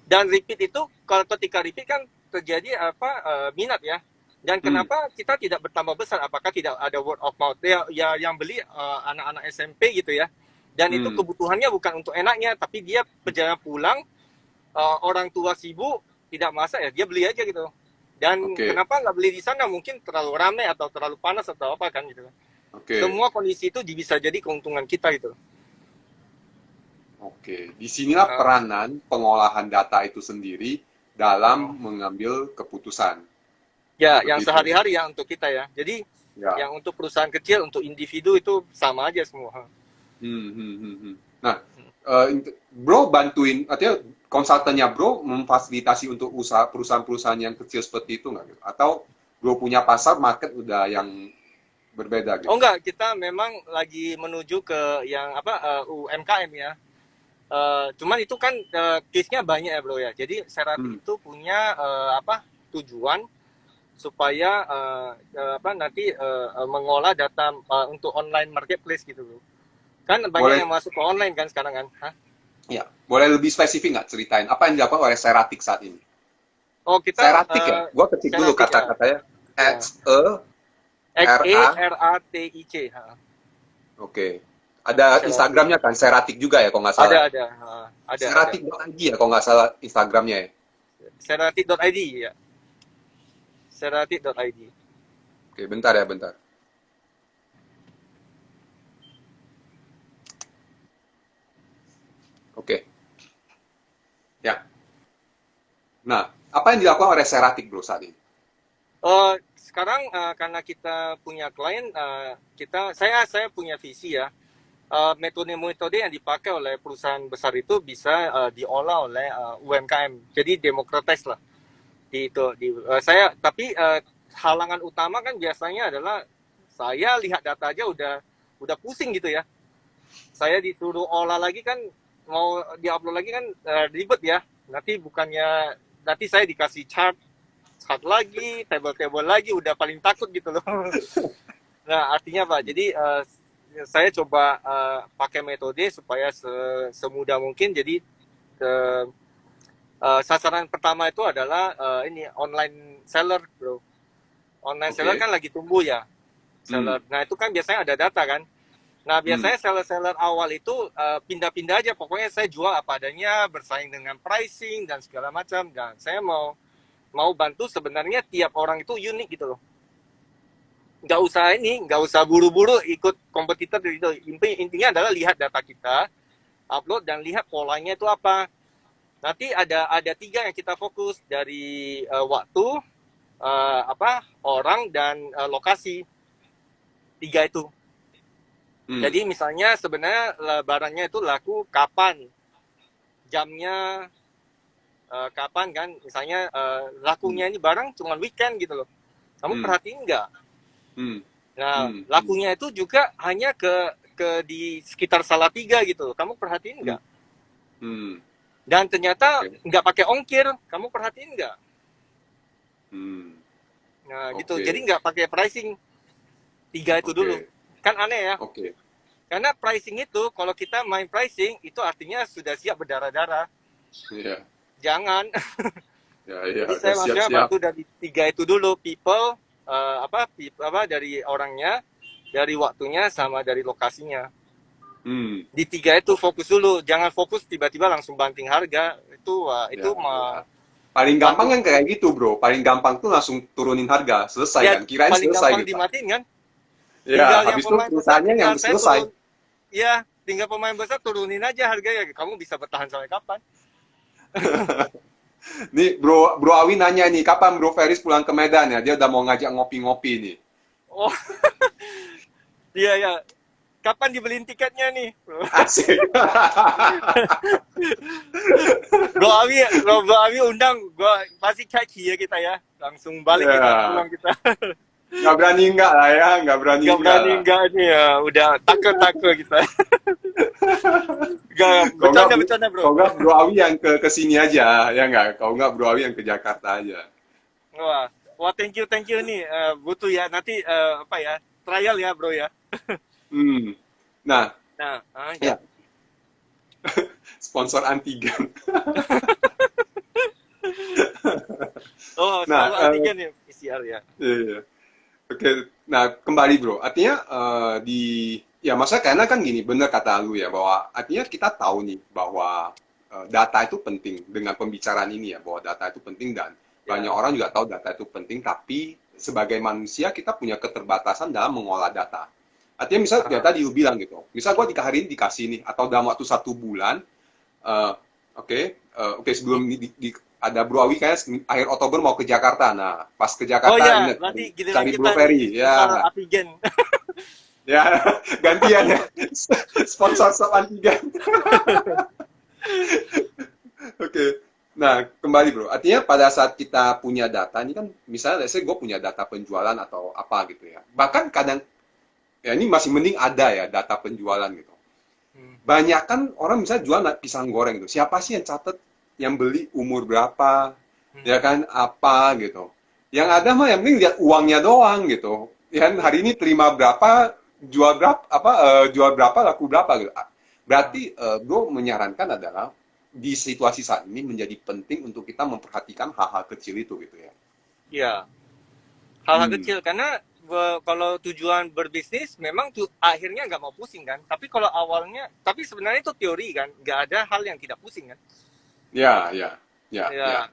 dan repeat itu kalau ketika repeat kan terjadi apa minat ya. Dan Hmm. kenapa kita tidak bertambah besar? Apakah tidak ada word of mouth ya, ya yang beli anak-anak SMP gitu ya. Dan itu Hmm. kebutuhannya bukan untuk enaknya, tapi dia perjalanan pulang, orang tua sibuk tidak masak ya dia beli aja gitu. Dan Oke. kenapa nggak beli di sana? Mungkin terlalu ramai atau terlalu panas atau apa kan gitu. Oke. Semua kondisi itu bisa jadi keuntungan kita gitu. Oke. Disinilah Uh, peranan pengolahan data itu sendiri dalam mengambil keputusan. ya, yang Seperti itu. sehari-hari ya untuk kita ya. Jadi Ya. yang untuk perusahaan kecil, untuk individu itu sama aja semua. Nah, Bro bantuin, artinya konsultannya Bro memfasilitasi untuk usaha perusahaan-perusahaan yang kecil seperti itu nggak gitu? Atau Bro punya pasar market udah yang berbeda Oh gitu? enggak, kita memang lagi menuju ke yang apa UMKM ya. Cuman itu kan case-nya banyak ya bro ya. Jadi Serati Hmm. itu punya apa tujuan supaya apa nanti mengolah data untuk online marketplace gitu loh. Kan banyak Boleh, yang masuk ke online kan sekarang kan. Hah? ya, boleh lebih spesifik nggak ceritain apa yang dilakukan oleh Seratik saat ini? Oh kita Seratik ya? Gua ketik dulu Seratik ya. kata-katanya. Ya. R A. XERATIC. Ha. Oke. Ada Seratik. Instagramnya kan, Seratik juga ya kalau nggak salah ya. Ada ada. Seratik.id ya kalau nggak salah Instagramnya ya. Seratik.id ya. Seratik.id. Oke, bentar ya, bentar. Oke, ya. Nah, apa yang dilakukan oleh Seratik bro saat ini? Sekarang karena kita punya klien, saya punya visi ya. Metode-metode yang dipakai oleh perusahaan besar itu bisa diolah oleh UMKM. Jadi demokratis lah di itu. Saya tapi halangan utama kan biasanya adalah saya lihat data aja udah pusing gitu ya. Saya disuruh olah lagi kan mau diupload lagi kan ribet ya. Nanti saya dikasih chart lagi, table-table lagi, udah paling takut gitu loh. Nah, artinya Pak, jadi saya coba pakai metode supaya semudah mungkin. Jadi sasaran pertama itu adalah ini online seller, bro. Online seller Oke. kan lagi tumbuh ya, Hmm. seller. Nah itu kan biasanya ada data kan. Nah Hmm. biasanya seller-seller awal itu pindah-pindah aja. Pokoknya saya jual apa adanya, bersaing dengan pricing dan segala macam. Dan saya mau bantu sebenarnya tiap orang itu unik gitu loh. Nggak usah buru-buru ikut kompetitor itu. Intinya adalah lihat data kita, upload dan lihat polanya itu apa. Nanti ada tiga yang kita fokus dari waktu, apa orang dan lokasi. Tiga itu. Hmm. Jadi misalnya sebenarnya barangnya itu laku kapan, jamnya kapan kan. Misalnya Hmm. lakunya ini barang cuma weekend gitu loh. Kamu Hmm. perhatiin nggak? Hmm. Nah, Hmm. Hmm. lakunya itu juga hanya ke di sekitar Salatiga gitu. Kamu perhatiin Hmm. nggak? Hmm. Dan ternyata Oke. nggak pakai ongkir. Kamu perhatiin nggak? Hmm. Nah, gitu. Jadi Oke. nggak pakai pricing. Tiga itu dulu. Oke. Kan aneh ya. Oke. Karena pricing itu, kalau kita main pricing, itu artinya sudah siap berdarah-darah. Ya. Jangan. Ya, ya, Jadi udah saya maksudnya siap-siap. bantu dari tiga itu dulu. People, apa dari orangnya, dari waktunya, sama dari lokasinya. Hmm. Di tiga itu fokus dulu, jangan fokus tiba-tiba langsung banting harga. Itu Ya, ya. mah Paling gampang bantu, kan kayak gitu, bro. Paling gampang tuh langsung turunin harga, selesai ya kan? Kirain paling selesai gampang gitu. dimatiin kan. Ya, Tinggal yang habis itu pemain besar, perusahaannya yang tinggal saya selesai. turun. Ya, tinggal pemain besar turunin aja harganya. Kamu bisa bertahan sampai kapan? Nih Bro Awi nanya nih, kapan Bro Feris pulang ke Medan ya? Dia udah mau ngajak ngopi-ngopi nih. Oh, iya ya. Kapan dibeliin tiketnya nih? Asik. Bro Awi undang, gua pasti caci ya kita ya. Langsung balik kita, Ya, pulang kita. nggak berani enggak lah ya, nggak berani Gak enggak berani lah. enggak nih ya, udah takut-takut kita. Gak, Kalau nggak, bercanda bro. kalau nggak Bro Awi yang ke sini aja, ya nggak? Kalau nggak Bro Awi yang ke Jakarta aja. Wah, wah thank you nih. Butuh ya nanti apa ya, trial ya bro ya. Hmm. Nah, Nah, ya. ya, sponsor antigen. Oh, Nah, selalu antigen ya PCR ya. iya. Oke, nah kembali bro, artinya di ya masa karena kan gini, bener kata lu ya bahwa artinya kita tahu nih bahwa data itu penting dengan pembicaraan ini ya bahwa data itu penting dan banyak Ya. orang juga tahu data itu penting, tapi sebagai manusia kita punya keterbatasan dalam mengolah data. Artinya misal ya Aha. tadi lu bilang gitu, misal gua di hari ini dikasih nih atau dalam waktu 1 bulan, eh, oke, oke sebelum ada Bro Awi kayak akhir Oktober mau ke Jakarta. Nah, pas ke Oh Jakarta ya, ingat berarti giliran cari kita Bro nih Ferry. sponsor Ya, antigen. ya gantian ya. Sponsor sop antigen. Oke. Nah, kembali bro. Artinya pada saat kita punya data ini kan, misalnya let's say gue punya data penjualan atau apa gitu ya. Bahkan kadang, ya ini masih mending ada ya data penjualan gitu. Hmm. Banyak kan orang misalnya jual pisang goreng gitu. Siapa sih yang catat yang beli umur berapa, ya Hmm. kan apa gitu. Yang Hmm. ada mah yang penting lihat uangnya doang gitu. Ya kan hari ini terima berapa, jual berapa, laku berapa gitu. Ah. Berarti bro menyarankan adalah di situasi saat ini menjadi penting untuk kita memperhatikan hal-hal kecil itu gitu ya. Ya, hal-hal Hmm, kecil karena kalau tujuan berbisnis memang tuh akhirnya nggak mau pusing kan. Tapi kalau awalnya, tapi sebenarnya itu teori kan, nggak ada hal yang tidak pusing kan. ya, ya, ya, ya. Ya,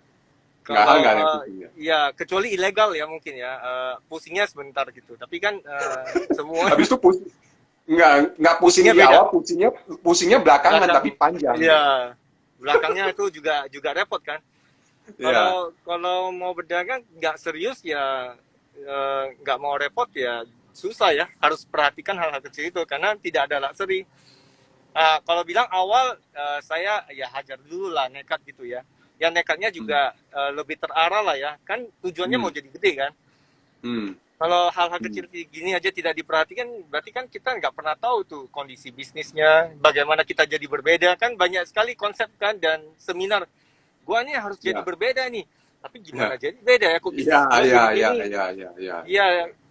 Nggak hal kalau nggak ada yang penting ya. ya kecuali ilegal ya mungkin ya, pusingnya sebentar gitu. Tapi kan semua Habis itu nggak pusing pusingnya di beda. awal, pusingnya belakangan Belakang, tapi panjang ya gitu. belakangnya itu juga juga repot kan. Ya, Kalau mau berdagang nggak serius ya, nggak mau repot ya susah ya. Harus perhatikan hal-hal kecil itu karena tidak ada luxury. Kalau bilang awal saya ya hajar dulu lah nekat gitu ya. Yang nekatnya hmm, juga lebih terarah lah ya. Kan tujuannya hmm, mau jadi gede kan. hmm, Kalau hal-hal hmm. kecil gini aja tidak diperhatikan, berarti kan kita nggak pernah tahu tuh kondisi bisnisnya, bagaimana kita jadi berbeda. Kan banyak sekali konsep kan dan seminar. Gua nih harus jadi Ya, berbeda nih. Tapi ya, gimana jadi beda ya? Kok ya, bisnis gua ya, jadi ya, gini? ya, ya, ya, ya. Iya,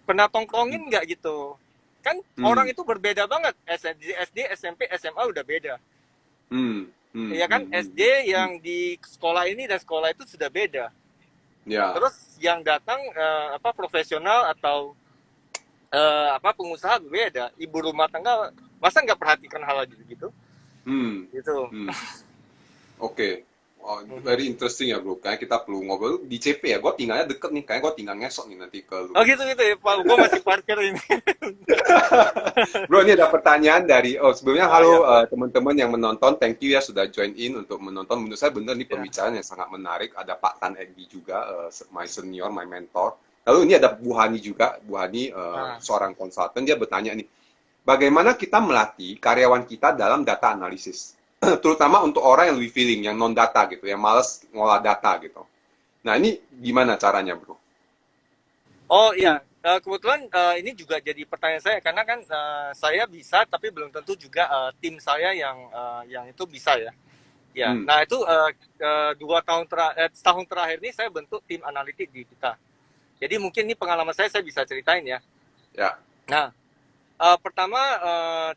pernah tongkrongin nggak gitu? Kan orang Hmm, itu berbeda banget. SD, SMP, SMA udah beda. hmm, hmm, Ya kan hmm, hmm, SD hmm. yang di sekolah ini dan sekolah itu sudah beda. Ya, Terus yang datang apa profesional atau apa pengusaha beda. Ibu rumah tangga masa nggak perhatikan hal gitu gitu? hmm, Gitu. hmm. Oke. Oh, very interesting ya bro. Kayaknya kita perlu ngobrol di CP ya. Gue tinggalnya deket nih. Kayaknya gue tinggal ngesok nih nanti ke lu. Oh gitu gitu ya Pak. Gue masih parkir ini. Bro, ini ada pertanyaan dari, oh sebelumnya Oh ya, halo teman-teman yang menonton, thank you ya sudah join in untuk menonton. Menurut saya benar nih ya. pembicaraan yang sangat menarik. Ada Pak Tan Egi juga, my senior, my mentor. Lalu ini ada Bu Hani juga, Bu Hani Nah, seorang konsultan, dia bertanya nih, bagaimana kita melatih karyawan kita dalam data analisis? Terutama untuk orang yang lebih feeling, yang non data gitu, yang males ngolah data gitu. Nah ini gimana caranya bro? oh iya, kebetulan ini juga jadi pertanyaan saya karena kan saya bisa tapi belum tentu juga tim saya yang itu bisa ya. Ya, Hmm, nah itu 2 tahun setahun terakhir ini saya bentuk tim analitik di kita. Jadi mungkin ini pengalaman saya bisa ceritain ya. ya. Nah, pertama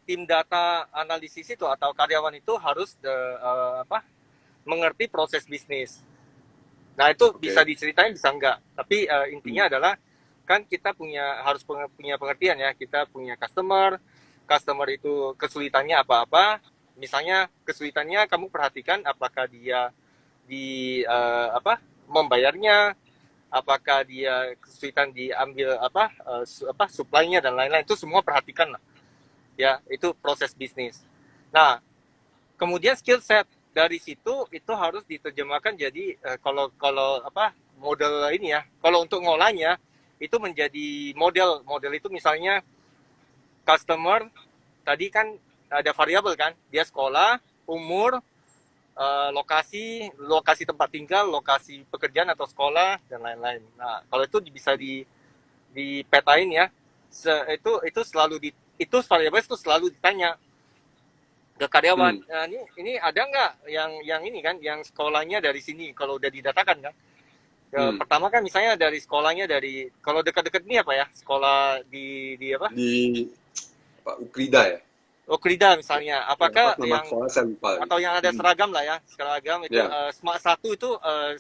tim data analisis itu atau karyawan itu harus apa mengerti proses bisnis. Nah itu bisa Oke. diceritain bisa enggak. Tapi Hmm, intinya adalah kan kita harus punya pengertian ya. Kita punya customer itu kesulitannya apa-apa. Misalnya kesulitannya kamu perhatikan apakah dia di apa membayarnya, apakah dia kesulitan diambil apa supply-nya dan lain-lain itu semua perhatikan lah. Ya itu proses bisnis. Nah kemudian skill set. dari situ itu harus diterjemahkan jadi kalau kalau apa model ini ya. Kalau untuk ngolahnya itu menjadi model itu misalnya customer tadi kan ada variabel kan, dia sekolah, umur, lokasi lokasi tempat tinggal, lokasi pekerjaan atau sekolah dan lain-lain. Nah kalau itu bisa dipetain ya, itu selalu itu variabel itu selalu ditanya ke karyawan. Hmm. Nah, ini ada nggak yang ini kan, yang sekolahnya dari sini kalau udah didatakan kan. Hmm. Pertama kan misalnya dari sekolahnya dari kalau dekat-dekat ini apa ya, sekolah di apa, Di apa, Ukrida ya? oh Krida misalnya, Ya, apa apakah nama yang sekolah saya lupa lagi. atau yang ada seragam lah ya, seragam itu Ya. Smart 1 itu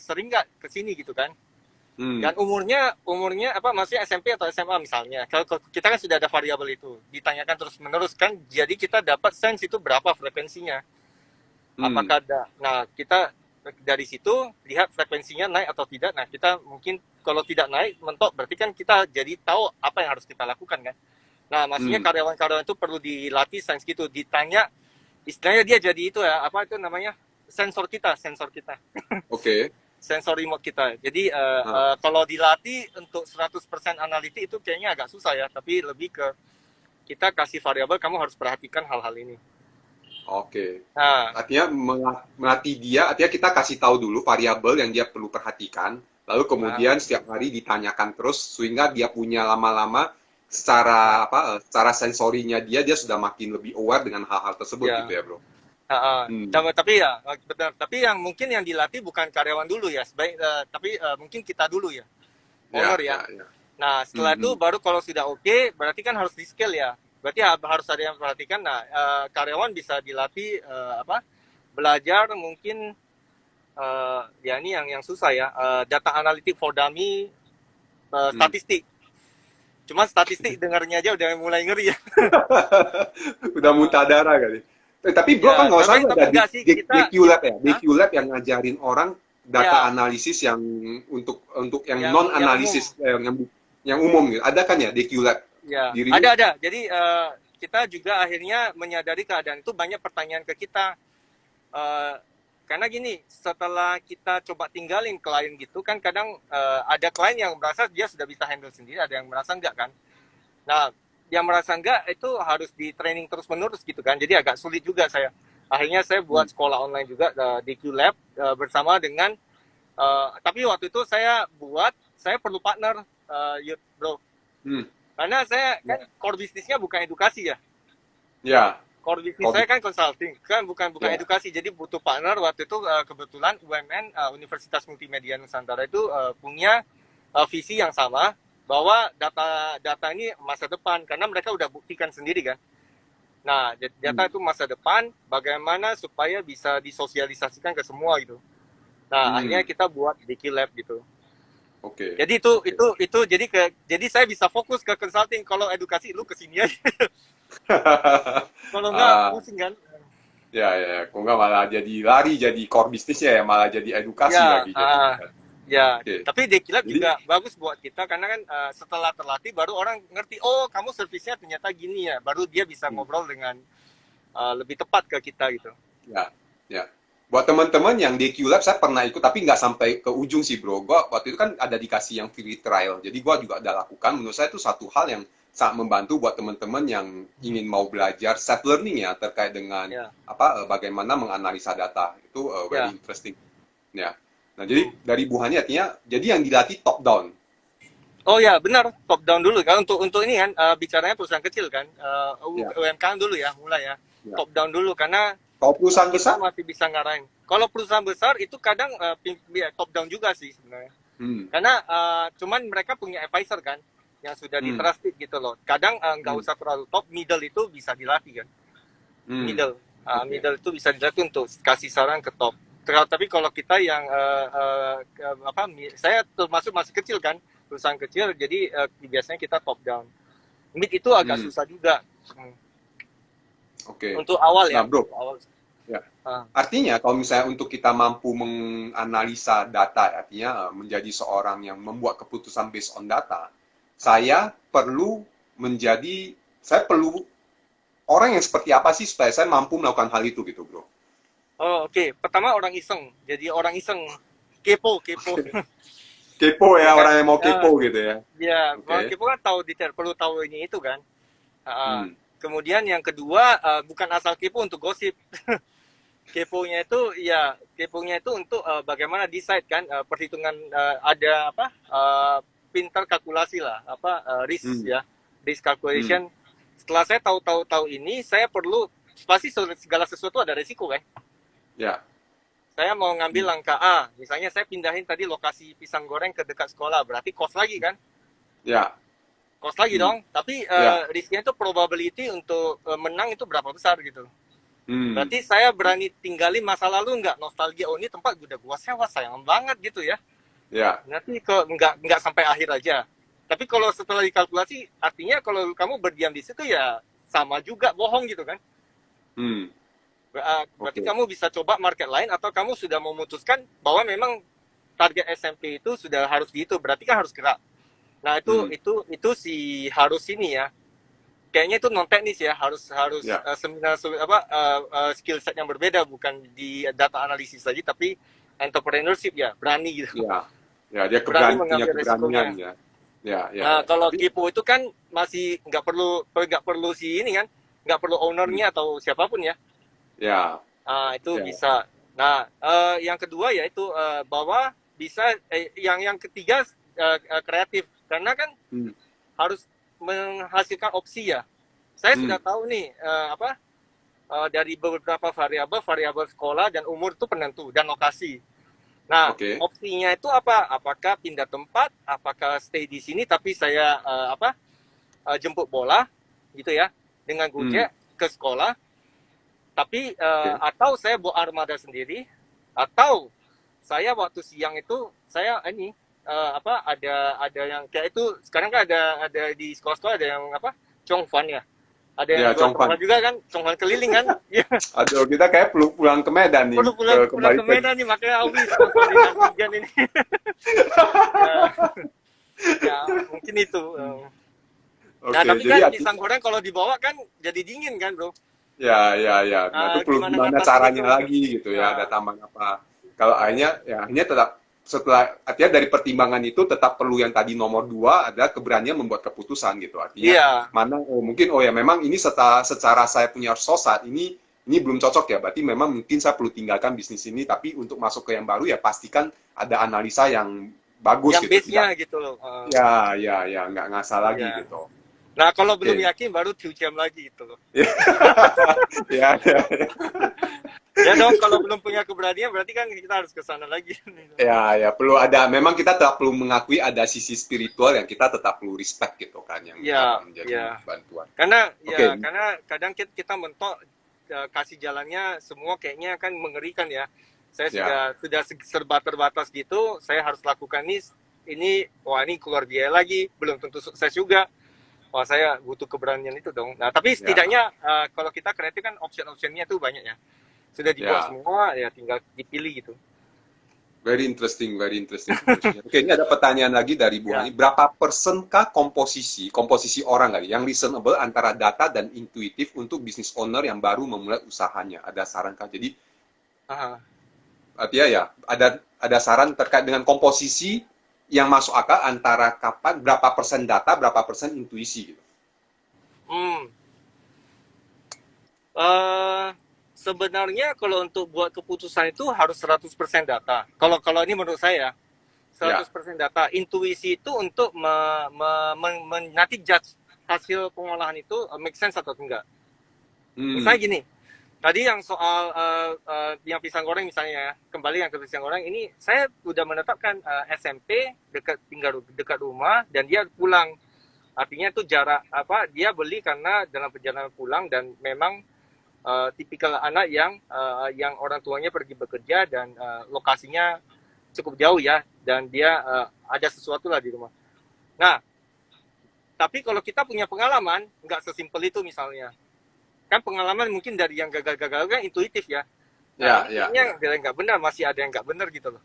sering nggak ke sini gitu kan. Hmm. Dan umurnya apa, maksudnya SMP atau SMA misalnya. Kalau kita kan sudah ada variabel itu, ditanyakan terus menerus kan, jadi kita dapat sense itu berapa frekuensinya. Hmm. Apakah ada. Nah, kita dari situ lihat frekuensinya naik atau tidak. Nah, kita mungkin kalau tidak naik mentok, berarti kan kita jadi tahu apa yang harus kita lakukan kan. Nah, maksudnya Hmm. karyawan-karyawan itu perlu dilatih sains gitu, ditanya, istilahnya dia jadi itu ya, apa itu namanya, sensor kita, Oke. sensor remote kita. Jadi Nah, kalau dilatih untuk 100% analitik itu kayaknya agak susah ya, tapi lebih ke kita kasih variabel, kamu harus perhatikan hal-hal ini. oke. Nah, Artinya melatih dia, artinya kita kasih tahu dulu variabel yang dia perlu perhatikan, lalu nah, kemudian setiap hari ditanyakan terus sehingga dia punya lama-lama nah, secara apa, secara sensorinya dia sudah makin lebih aware dengan hal-hal tersebut gitu ya. ya, Bro. Hmm. Tapi ya benar. Tapi yang mungkin yang dilatih bukan karyawan dulu ya, tapi mungkin kita dulu ya, owner Ya, ya. ya, ya. Nah Hmm, setelah itu hmm. baru kalau sudah oke, berarti kan harus di scale ya. Berarti harus ada yang perhatikan. Nah karyawan bisa dilatih apa? Belajar mungkin ya ini yang susah ya. Data analytic for dummy, Hmm. statistik. Cuma statistik dengarnya aja udah mulai ngeri ya. Udah muntah Uh, darah kali. Tapi bro kan ya nggak usah tapi ada enggak sih DQ kita, Lab ya, Hah? DQ Lab yang ngajarin orang data Ya analisis yang untuk yang non yang umum. analisis yang umum gitu. Ada kan ya DQ Lab Ya, dirimu? ada. Jadi kita juga akhirnya menyadari keadaan itu, banyak pertanyaan ke kita. Eh, karena gini, setelah kita coba tinggalin klien gitu kan, kadang ada klien yang merasa dia sudah bisa handle sendiri, ada yang merasa enggak kan. Nah, yang merasa enggak itu harus di training terus menerus gitu kan. Jadi agak sulit juga saya. Akhirnya saya buat Hmm. sekolah online juga di QLab bersama dengan. Tapi waktu itu saya perlu partner, bro. Hmm. Karena saya kan Ya, core bisnisnya bukan edukasi ya. ya, Core bisnis saya COVID. kan consulting, kan bukan Ya. edukasi. Jadi butuh partner. Waktu itu kebetulan UMN, Universitas Multimedia Nusantara itu punya visi yang sama, bahwa data ini masa depan, karena mereka udah buktikan sendiri kan. Nah, data Hmm. itu masa depan, bagaimana supaya bisa disosialisasikan ke semua gitu. Nah, akhirnya Hmm. kita buat Diki Lab gitu. Oke. Jadi Oke. itu jadi saya bisa fokus ke consulting. Kalau edukasi lu kesini aja. Kalau enggak Ah, pusing kan. ya, ya, ya. Kok nggak malah jadi lari jadi core bisnisnya ya, malah jadi edukasi Ya, lagi jadi. ya. Oke. Tapi Dekilab Jadi, juga bagus buat kita, karena kan setelah terlatih baru orang ngerti, oh kamu servisnya ternyata gini ya. Baru dia bisa hmm. ngobrol dengan lebih tepat ke kita gitu. Ya, ya. Buat teman-teman yang di QLab, saya pernah ikut, tapi nggak sampai ke ujung sih, bro. Gua waktu itu kan ada dikasih yang free trial, jadi gua juga ada lakukan. Menurut saya itu satu hal yang sangat membantu buat teman-teman yang ingin mau belajar self learning ya terkait dengan Ya, apa bagaimana menganalisa data. Itu very ya. interesting. Ya. Nah, jadi dari buahnya artinya, jadi yang dilatih top down. Oh ya benar, top down dulu kan, untuk ini kan bicaranya perusahaan kecil kan, Ya, UMKM dulu ya mulai ya, ya. top down dulu, karena Kalau perusahaan kita besar, masih bisa ngarahin. Kalau perusahaan besar itu kadang top down juga sih sebenarnya. hmm, Karena cuman mereka punya advisor kan, yang sudah di hmm, trusted gitu loh. Kadang nggak hmm, usah terlalu top, middle itu bisa dilatih kan. hmm. Middle, Oke. middle itu bisa dilatih untuk kasih saran ke top. Tapi kalau kita yang apa, saya termasuk masih kecil kan, perusahaan kecil, jadi biasanya kita top down. Mid itu agak Hmm, susah juga. Hmm. oke. Untuk awal Nah, ya, bro, untuk awal. ya. Ah, Artinya kalau misalnya untuk kita mampu menganalisa data, artinya menjadi seorang yang membuat keputusan based on data, saya perlu saya perlu orang yang seperti apa sih supaya saya mampu melakukan hal itu gitu, bro? Oh, oke. Pertama orang iseng. Jadi orang iseng kepo, kepo. Kepo Ya ya, kan? orang yang mau Ah, kepo gitu ya. ya, orang Oke. kepo kan tahu detail, perlu tahu ini itu kan. Ah, Hmm. kemudian yang kedua, bukan asal kepo untuk gosip. Keponya itu untuk bagaimana decide kan, perhitungan, ada apa, pintar kalkulasi lah, apa, risk Hmm. ya, risk Hmm. calculation. Setelah saya tahu ini, saya perlu, pasti segala sesuatu ada resiko kan. Ya. Saya mau ngambil Hmm. langkah A, misalnya saya pindahin tadi lokasi pisang goreng ke dekat sekolah, berarti cost lagi kan, Ya. cost lagi Hmm. dong. Tapi Ya. risknya itu probability untuk menang itu berapa besar gitu. Hmm. Berarti saya berani tinggalin masa lalu nggak, nostalgia, oh ini tempat udah gua sewa sayang banget gitu ya. Ya. Nanti kok nggak sampai akhir aja. Tapi kalau setelah dikalkulasi, artinya kalau kamu berdiam di situ ya sama juga bohong gitu kan. Hmm. Berarti Oke. kamu bisa coba market lain, atau kamu sudah memutuskan bahwa memang target SMP itu sudah harus di itu, berarti kan harus gerak. Nah Hmm. itu si harus ini ya. Kayaknya itu non teknis ya, harus harus Ya. seminar apa, skill set yang berbeda, bukan di data analisis saja, tapi entrepreneurship ya, berani gitu. Ya. Ya, dia Berani punya mengambil keberanian resikonya. ya. Ya, ya, Nah, ya. kalau Tapi Kipo itu kan masih nggak perlu si ini kan, nggak perlu hmm. ownernya atau siapapun ya. Ya, Itu ya. bisa. Nah, yang kedua yaitu bahwa bisa, yang ketiga, kreatif, karena kan Hmm. harus menghasilkan opsi ya. Saya Hmm. sudah tahu nih, apa, dari beberapa variabel sekolah dan umur itu penentu, dan lokasi. Nah, Oke. opsinya itu apa? Apakah pindah tempat, apakah stay di sini tapi saya apa, jemput bola gitu ya dengan Hmm. Gojek ke sekolah, tapi Oke. atau saya bawa armada sendiri, atau saya waktu siang itu saya ini, apa, ada yang kayak itu sekarang kan ada di sekolah-sekolah, ada yang apa, Chongfan ya, ada yang Ya, jual Chongfan. Chongfan juga kan, Chongfan keliling kan. Ya, Aduh, kita kayak perlu pulang ke Medan nih, perlu ke pulang pulang kembali ke ke. Medan nih, makanya Awi sponsorin antigen ini. Ya, ya mungkin itu. Nah, Oke, tapi jadi kan artinya pisang goreng kalau dibawa kan jadi dingin kan, bro. ya, ya, ya. Nah, itu perlu Gimana gimana ngatasin itu? caranya lagi gitu ya, ada Ya, tambahan apa. Kalau ya, akhirnya, ya akhirnya tetap setelah artinya dari pertimbangan itu tetap perlu yang tadi nomor dua adalah keberanian membuat keputusan gitu. Artinya iya, mana oh mungkin oh ya memang ini secara saya punya sosat ini belum cocok ya. Berarti memang mungkin saya perlu tinggalkan bisnis ini. Tapi untuk masuk ke yang baru ya pastikan ada analisa yang bagus yang gitu. base-nya Tidak gitu loh. ya ya ya nggak ngasal lagi Iya. gitu. Nah, kalau belum Oke. yakin baru 2 jam lagi gitu loh. Ya, ya, ya. Ya dong, kalau belum punya keberanian berarti kan kita harus ke sana lagi. Ya, ya perlu ada. Memang kita tetap perlu mengakui ada sisi spiritual yang kita tetap perlu respect gitu kan, yang Iya, menjadi iya. bantuan. Oke, Karena kadang kita mentok, kasih jalannya semua kayaknya kan mengerikan ya. Saya ya, sudah serba terbatas gitu, saya harus lakukan ini, wah ini keluar biaya lagi, belum tentu sukses juga. Wah, saya butuh keberanian itu dong. Nah, tapi ya, setidaknya kalau kita kreatif kan option-optionnya tuh banyak ya. Sudah dibuat ya. semua, ya tinggal dipilih gitu. Very interesting sebenarnya. Oke, ini ada pertanyaan lagi dari Bu Hani. Ya. Berapa persenkah komposisi orang kali yang reasonable antara data dan intuitif untuk business owner yang baru memulai usahanya? Ada sarankah? Jadi Aha. artinya ya ada saran terkait dengan komposisi yang masuk akal antara kapan berapa persen data berapa persen intuisi gitu. Hmm. Eh, sebenarnya kalau untuk buat keputusan itu harus 100% data. Kalau kalau ini menurut saya, Ya. 100% data. Intuisi itu untuk nanti judge hasil pengolahan itu make sense atau enggak. Misalnya Hmm. gini, tadi yang soal yang pisang goreng misalnya ya, kembali yang ke pisang goreng ini, saya udah menetapkan SMP tinggal dekat rumah dan dia pulang. Artinya itu jarak apa, dia beli karena dalam perjalanan pulang, dan memang tipikal anak yang orang tuanya pergi bekerja dan lokasinya cukup jauh ya, dan dia ada sesuatu lah di rumah. Nah, tapi kalau kita punya pengalaman, nggak sesimpel itu misalnya. Kan pengalaman mungkin dari yang gagal-gagal kan intuitif ya. Nah, Ya, ini ya, kayaknya ya. ada yang nggak benar, masih ada yang nggak benar gitu loh.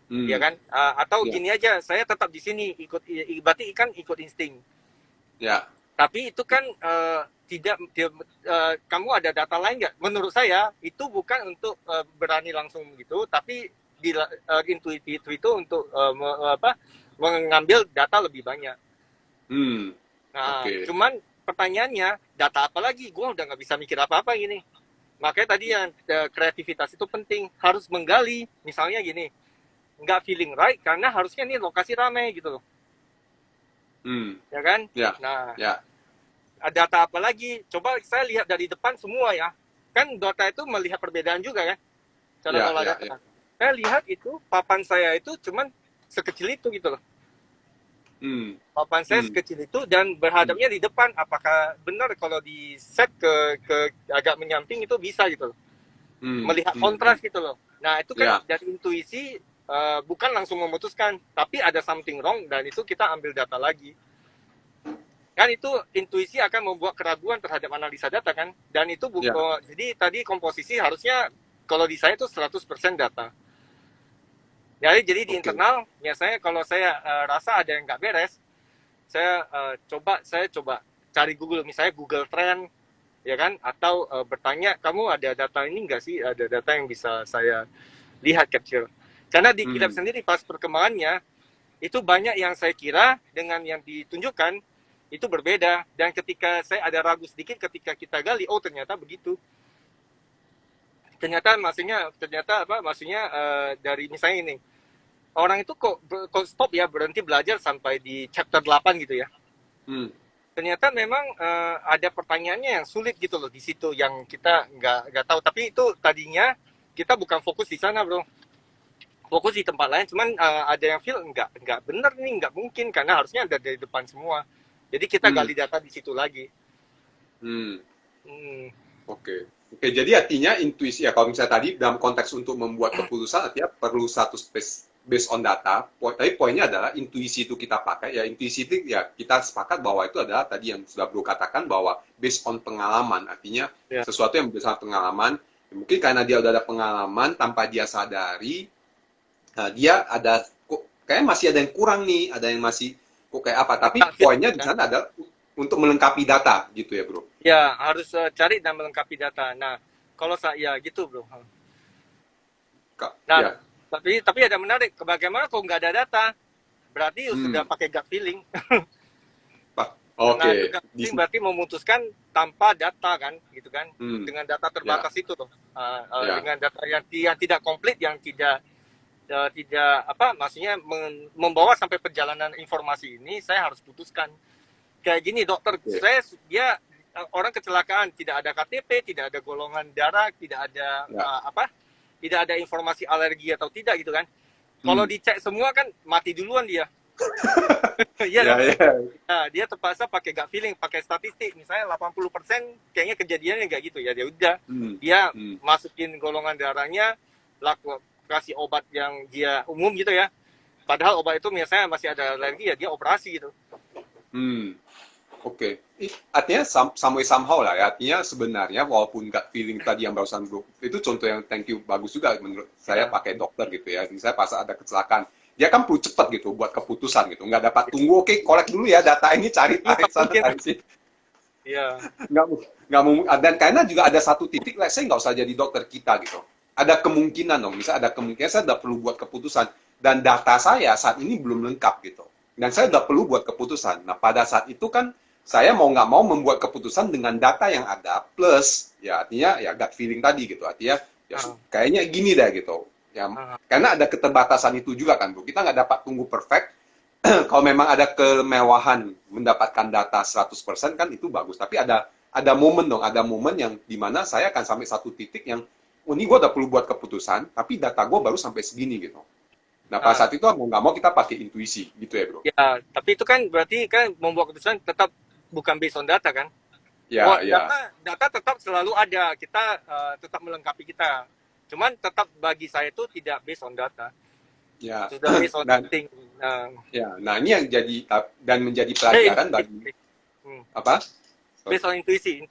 Ya Hmm. kan? Atau Ya, gini aja, saya tetap di sini, berarti ikan ikut insting. ya. Tapi itu kan kamu ada data lain nggak? Menurut saya itu bukan untuk berani langsung gitu, tapi intuitif itu untuk mengambil data lebih banyak. Hmm, Nah, oke. cuman pertanyaannya, data apa lagi? Gue udah nggak bisa mikir apa-apa gini. Makanya tadi yang kreativitas itu penting, harus menggali. Misalnya gini, nggak feeling right karena harusnya ini lokasi ramai gitu loh, Hmm, ya kan? ya, Nah, ya, data apa lagi? Coba saya lihat dari depan semua ya. Kan data itu melihat perbedaan juga kan, cara ya, ngolah ya, ya. data. Saya lihat itu papan saya itu cuman sekecil itu gitu loh. Hmm, Papan saya hmm, sekecil itu dan hmm, berhadapnya di depan. Apakah benar kalau di set ke agak menyamping itu bisa gitu loh. hmm, Melihat hmm, hmm. kontras gitu loh. Nah, itu kan Ya, dari intuisi, bukan langsung memutuskan, tapi ada something wrong dan itu kita ambil data lagi. Kan itu intuisi akan membuat keraguan terhadap analisa data kan. Dan itu ya, jadi tadi komposisi harusnya kalau di saya itu 100% data. Jadi di oke. internal biasanya kalau saya rasa ada yang nggak beres, saya coba cari Google, misalnya Google Trend, ya kan, atau bertanya, kamu ada data ini nggak sih, ada data yang bisa saya lihat capture. Karena di Kilab Hmm, sendiri pas perkembangannya itu banyak yang saya kira dengan yang ditunjukkan itu berbeda, dan ketika saya ada ragu sedikit ketika kita gali, oh ternyata begitu. Ternyata dari misalnya ini, orang itu kok stop ya, berhenti belajar sampai di chapter 8 gitu ya. hmm, Ternyata memang ada pertanyaannya yang sulit gitu loh di situ yang kita nggak tahu, tapi itu tadinya kita bukan fokus di sana bro, fokus di tempat lain, cuman ada yang feel nggak bener nih, nggak mungkin karena harusnya ada dari depan semua, jadi kita hmm, gali data di situ lagi. hmm. Hmm, Oke. Oke, jadi artinya intuisi ya kalau misalnya tadi dalam konteks untuk membuat keputusan artinya perlu satu space based on data. Tapi poinnya adalah intuisi itu kita pakai ya intuisi itu ya kita sepakat bahwa itu adalah tadi yang sudah Bro katakan bahwa based on pengalaman. Artinya ya. sesuatu yang berdasarkan pengalaman. Mungkin karena dia udah ada pengalaman tanpa dia sadari, nah, dia ada kok kayak masih ada yang kurang nih, ada yang masih kok kayak apa. Tapi Fit poinnya di kan, sana adalah untuk melengkapi data gitu ya, Bro. ya harus cari dan melengkapi data. Nah, kalau saya ya gitu bro. Kak, Nah, ya. tapi ada menarik, bagaimana kalau nggak ada data, berarti sudah Hmm. pakai gut feeling. Nah, itu Oke, gut feeling berarti memutuskan tanpa data kan, gitu kan? hmm, Dengan data ya, terbatas itu loh. ya, Dengan data yang tidak komplit, yang tidak apa, maksudnya membawa sampai perjalanan informasi ini, saya harus putuskan. Kayak gini, dokter, oke, dia orang kecelakaan, tidak ada KTP, tidak ada golongan darah, tidak ada ya, tidak ada informasi alergi atau tidak gitu kan. Kalau hmm, dicek semua kan mati duluan dia. Iya ya, dong. ya, Nah, dia terpaksa pakai gut feeling, pakai statistik. Misalnya 80% kayaknya kejadiannya nggak gitu ya. Dia udah, hmm, dia hmm, masukin golongan darahnya, kasih obat yang dia umum gitu ya. Padahal obat itu biasanya masih ada alergi ya, dia operasi gitu. hmm, oke. Artinya some way somehow lah ya. Artinya sebenarnya walaupun gut feeling tadi yang barusan bro, itu contoh yang thank you bagus juga menurut saya Ya, pakai dokter gitu ya. Misalnya pas ada kecelakaan, dia kan perlu cepat gitu buat keputusan gitu. Nggak dapat tunggu, oke, kolek dulu ya data ini, cari iya tarik sana, mungkin. tarik sini. Iya, Nggak mungkin. Dan karena juga ada satu titik, lah saya nggak usah jadi dokter kita gitu. Ada kemungkinan dong, misalnya ada kemungkinan saya udah perlu buat keputusan dan data saya saat ini belum lengkap gitu. Dan saya udah perlu buat keputusan. Nah pada saat itu kan saya mau nggak mau membuat keputusan dengan data yang ada plus ya artinya ya gut feeling tadi gitu. Artinya ya ah, kayaknya gini deh gitu. Ya ah, karena ada keterbatasan itu juga kan Bu. Kita nggak dapat tunggu perfect. Kalau memang ada kemewahan mendapatkan data 100% kan itu bagus. Tapi ada momen dong, ada momen yang dimana saya akan sampai satu titik yang oh, ini gue udah perlu buat keputusan, tapi data gue baru sampai segini gitu. Nah, pada ah. saat itu mau nggak mau kita pakai intuisi, gitu ya bro? Ya, tapi itu kan berarti kan membuat keputusan tetap bukan based on data kan? Oh, Ya, ya, data tetap selalu ada. Kita tetap melengkapi kita. Cuman tetap bagi saya itu tidak based on data. ya. Sudah based on Dan insting. ya, nah ini yang jadi dan menjadi pelajaran Intuisi. bagi Hmm. apa? Sorry. Based on intuisi.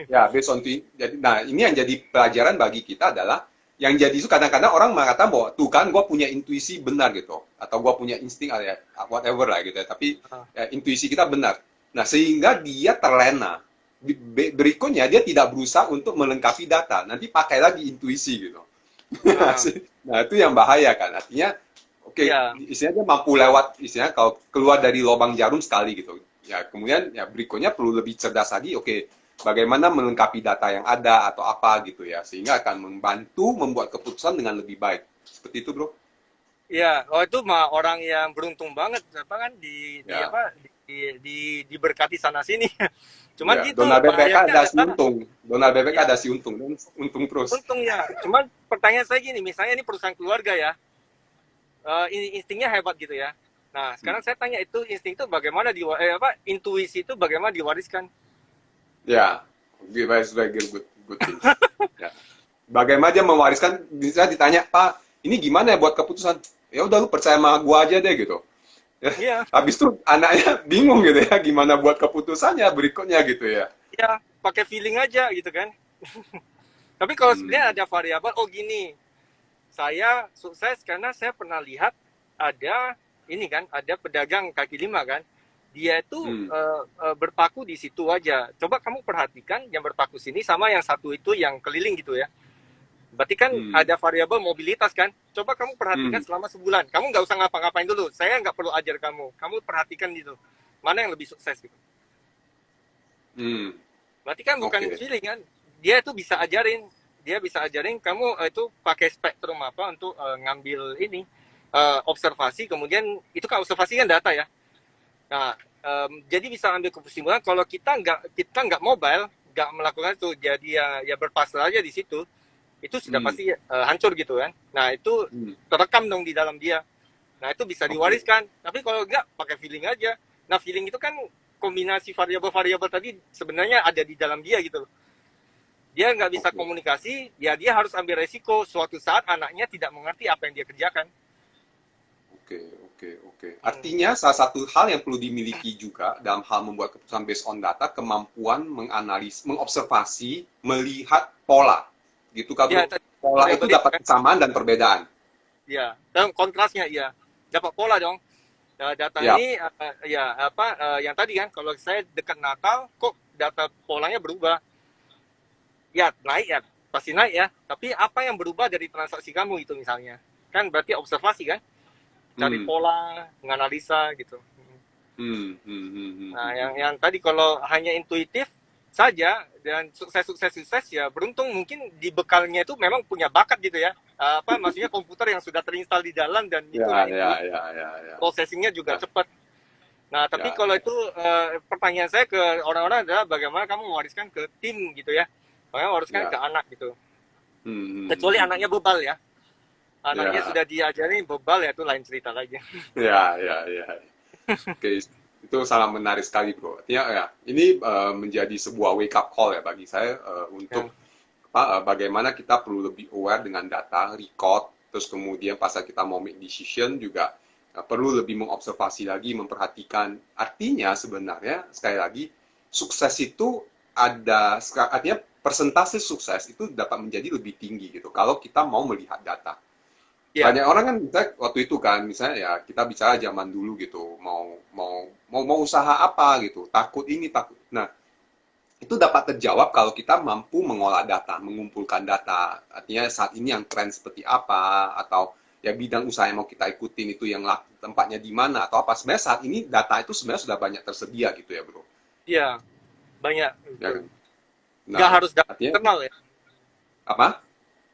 Ya, based on jadi, nah ini yang jadi pelajaran bagi kita adalah yang jadi itu kadang-kadang orang mengatakan bahwa tuh kan gue punya intuisi benar gitu atau gue punya insting ya whatever lah gitu ya tapi Ah, ya, intuisi kita benar Nah, sehingga dia terlena. Berikutnya dia tidak berusaha untuk melengkapi data, nanti pakai lagi intuisi gitu. Heeh. Nah, itu yang bahaya kan. Artinya, oke, Ya, istilahnya dia mampu lewat, istilahnya kalau keluar dari lubang jarum sekali gitu. Ya, kemudian ya berikutnya perlu lebih cerdas lagi, oke, bagaimana melengkapi data yang ada atau apa gitu ya, sehingga akan membantu membuat keputusan dengan lebih baik. Seperti itu, Bro. ya. Oh itu mah orang yang beruntung banget, apa kan di Ya, apa diberkati sana sini. Cuman ya. gitu Donald Bebek bahayanya ada si adalah untung. Donald Bebek ya ada si untung. Dan untung terus. untungnya. Cuman pertanyaan saya gini, misalnya ini perusahaan keluarga ya, ini instingnya hebat gitu ya. Nah Hmm. sekarang saya tanya itu insting itu bagaimana intuisi itu bagaimana diwariskan? Ya, very good, good things. Ya. Bagaimana dia mewariskan, bisa ditanya, Pak, ini gimana ya buat keputusan? Ya udah lu percaya sama gua aja deh gitu. Ya. Iya, Habis itu anaknya bingung gitu ya, gimana buat keputusannya berikutnya gitu ya. iya, pakai feeling aja gitu kan. Tapi kalau sebenarnya Hmm. ada variabel, oh gini, saya sukses karena saya pernah lihat ada ini kan, ada pedagang kaki lima kan, dia itu Hmm. berpaku di situ aja. Coba kamu perhatikan yang berpaku sini sama yang satu itu yang keliling gitu ya. Berarti kan Hmm. ada variabel mobilitas kan. Coba kamu perhatikan Hmm. selama sebulan. Kamu nggak usah ngapa-ngapain dulu. Saya nggak perlu ajar kamu. Kamu perhatikan gitu. Mana yang lebih sukses gitu. Hmm. Berarti kan bukan Oke. feeling kan. Dia itu bisa ajarin. Dia bisa ajarin kamu itu pakai spektrum apa untuk ngambil ini observasi. Kemudian itu kan observasi kan data ya. Nah, jadi bisa ambil kesimpulan kalau kita nggak mobile, nggak melakukan itu, jadi ya berpasrah aja di situ, itu sudah Hmm. pasti hancur gitu kan. Nah itu Hmm. terekam dong di dalam dia. Nah itu bisa Oke. diwariskan. Tapi kalau nggak pakai feeling aja. Nah feeling itu kan kombinasi variabel-variabel tadi sebenarnya ada di dalam dia gitu. Dia nggak bisa Oke. komunikasi, ya dia harus ambil resiko suatu saat anaknya tidak mengerti apa yang dia kerjakan. Oke, oke, oke. Hmm. Artinya salah satu hal yang perlu dimiliki juga dalam hal membuat keputusan based on data, kemampuan menganalisis, mengobservasi, melihat pola. Gitu kan, Bro? Ya tadi Pola itu variabel itu dapat kan, kesamaan dan perbedaan. ya dan kontrasnya ya dapat pola dong. Data Ya, ini ya apa yang tadi kan kalau saya dekat Natal kok data polanya berubah, ya naik ya pasti naik ya, tapi apa yang berubah dari transaksi kamu itu misalnya kan berarti observasi kan, cari hmm, pola menganalisa gitu. Nah hmm. yang tadi kalau hanya intuitif saja dan sukses ya beruntung mungkin di bekalnya itu memang punya bakat gitu ya. Apa maksudnya komputer yang sudah terinstal di dalam dan itu Ya, kan ya, intuitif, ya, ya, ya, processingnya juga ya, cepat. Nah, tapi ya, kalau ya. itu pertanyaan saya ke orang-orang adalah bagaimana kamu mewariskan ke tim gitu ya. Bagaimana mewariskan ke Ya. anak gitu. Kecuali Hmm. anaknya bebal ya. Anaknya Ya, sudah diajarin bebal ya itu lain cerita lagi. ya, ya, ya. Oke, itu sangat menarik sekali, Bro. Artinya ya, ini menjadi sebuah wake up call ya bagi saya Ya, untuk bagaimana kita perlu lebih aware dengan data, record, terus kemudian pas kita mau make decision juga perlu lebih mengobservasi lagi, memperhatikan. Artinya sebenarnya sekali lagi sukses itu artinya persentase sukses itu dapat menjadi lebih tinggi gitu kalau kita mau melihat data. ya, Banyak orang kan misalnya waktu itu kan misalnya ya kita bicara zaman dulu gitu mau usaha apa gitu, takut ini takut, nah itu dapat terjawab kalau kita mampu mengolah data, mengumpulkan data. Artinya saat ini yang tren seperti apa, atau ya bidang usaha yang mau kita ikutin itu yang tempatnya di mana, atau apa. Sebenarnya saat ini data itu sebenarnya sudah banyak tersedia gitu ya, Bro. ya banyak Ya itu. kan? Nggak Nah, harus data artinya internal ya. apa?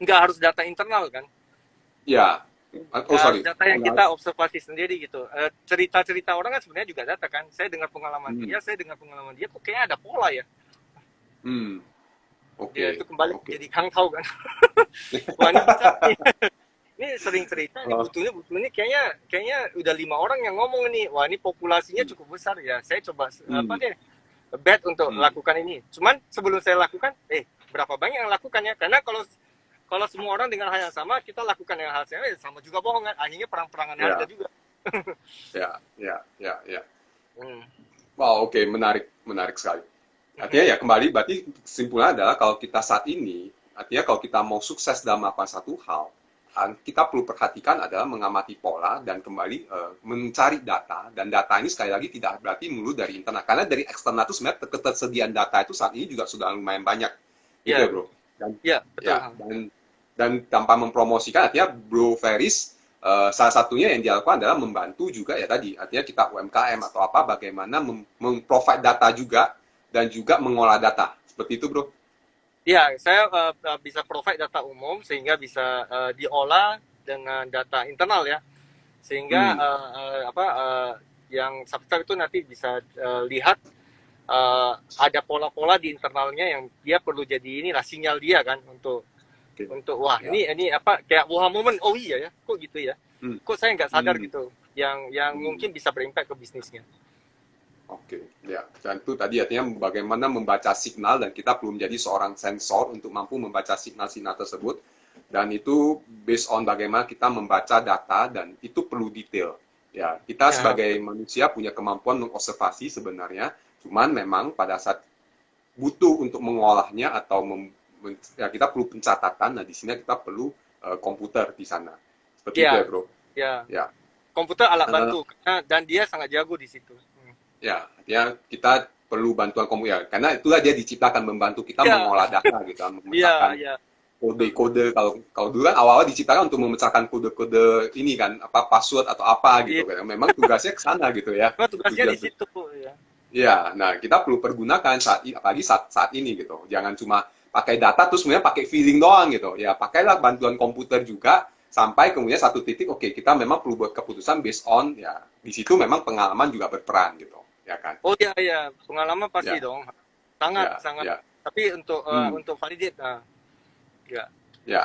Nggak harus data internal kan. Ya. Oh, Nggak harus sorry. data yang kita observasi sendiri gitu. Cerita-cerita orang kan sebenarnya juga data kan. Hmm. Saya dengar pengalaman dia kok kayaknya ada pola ya. Hmm. Dia itu Oke, kembali oke. jadi Kang Tau kan. Wah ini bisa nih. Ini sering cerita ini Oh, butuhnya kayaknya kayaknya udah 5 orang yang ngomong nih. Wah ini populasinya hmm. cukup besar ya. Saya coba apa Hmm. deh bet untuk Hmm. lakukan ini. Cuman sebelum saya lakukan, berapa banyak yang lakukan ya? Karena kalau kalau semua orang dengan hal yang sama, kita lakukan yang hal yang sama juga bohong kan. Akhirnya perang-perangan harga Ya, juga. ya, ya, ya, ya. Hmm. Wow, oke, menarik, menarik sekali. Artinya ya kembali, berarti kesimpulannya adalah kalau kita saat ini, artinya kalau kita mau sukses dalam apa satu hal, kita perlu perhatikan adalah mengamati pola dan kembali mencari data, dan data ini sekali lagi tidak berarti melulu dari internal, karena dari eksternal itu sebenarnya ketersediaan data itu saat ini juga sudah lumayan banyak gitu ya Ya, bro. Dan ya, betul. ya dan tanpa mempromosikan, artinya Bro Ferris salah satunya yang dilakukan adalah membantu juga ya tadi, artinya kita UMKM atau apa, bagaimana memprovide data juga dan juga mengolah data seperti itu bro. Ya, saya bisa provide data umum sehingga bisa diolah dengan data internal ya, sehingga Hmm. yang subscribe itu nanti bisa lihat ada pola-pola di internalnya yang dia perlu jadi inilah sinyal dia kan Oke. untuk wah Ya. ini apa kayak wah momen, oh iya ya kok gitu ya, Hmm. kok saya nggak sadar Hmm. gitu, yang mungkin bisa berimpact ke bisnisnya. Oke, ya. Dan itu tadi artinya bagaimana membaca signal, dan kita perlu menjadi seorang sensor untuk mampu membaca signal-signal tersebut. Dan itu based on bagaimana kita membaca data, dan itu perlu detail. Ya, kita Ya, sebagai manusia punya kemampuan mengobservasi sebenarnya, cuman memang pada saat butuh untuk mengolahnya atau ya kita perlu pencatatan. Nah, di sini kita perlu komputer di sana. Seperti itu ya, ya, Bro. ya. Ya. Komputer alat Eh, bantu dan dia sangat jago di situ. Ya, artinya kita perlu bantuan komputer, karena itulah dia diciptakan membantu kita Ya, mengolah data gitu, ya, memecahkan ya. Betul. kode-kode. Kalau kalau dulu kan awal-awal diciptakan untuk memecahkan kode-kode ini kan, apa password atau apa Iya, gitu kan. Memang tugasnya ke sana gitu ya. cuma tugasnya di Tujuan. situ ya. Ya, nah kita perlu pergunakan apalagi saat ini gitu. Jangan cuma pakai data terus kemudian pakai feeling doang gitu. Ya, pakailah bantuan komputer juga sampai kemudian satu titik, oke, kita memang perlu buat keputusan based on ya, di situ memang pengalaman juga berperan gitu, ya kan? Oh ya, ya, pengalaman pasti Ya, dong, sangat ya, sangat. ya. Tapi Hmm, untuk validate, ya. ya.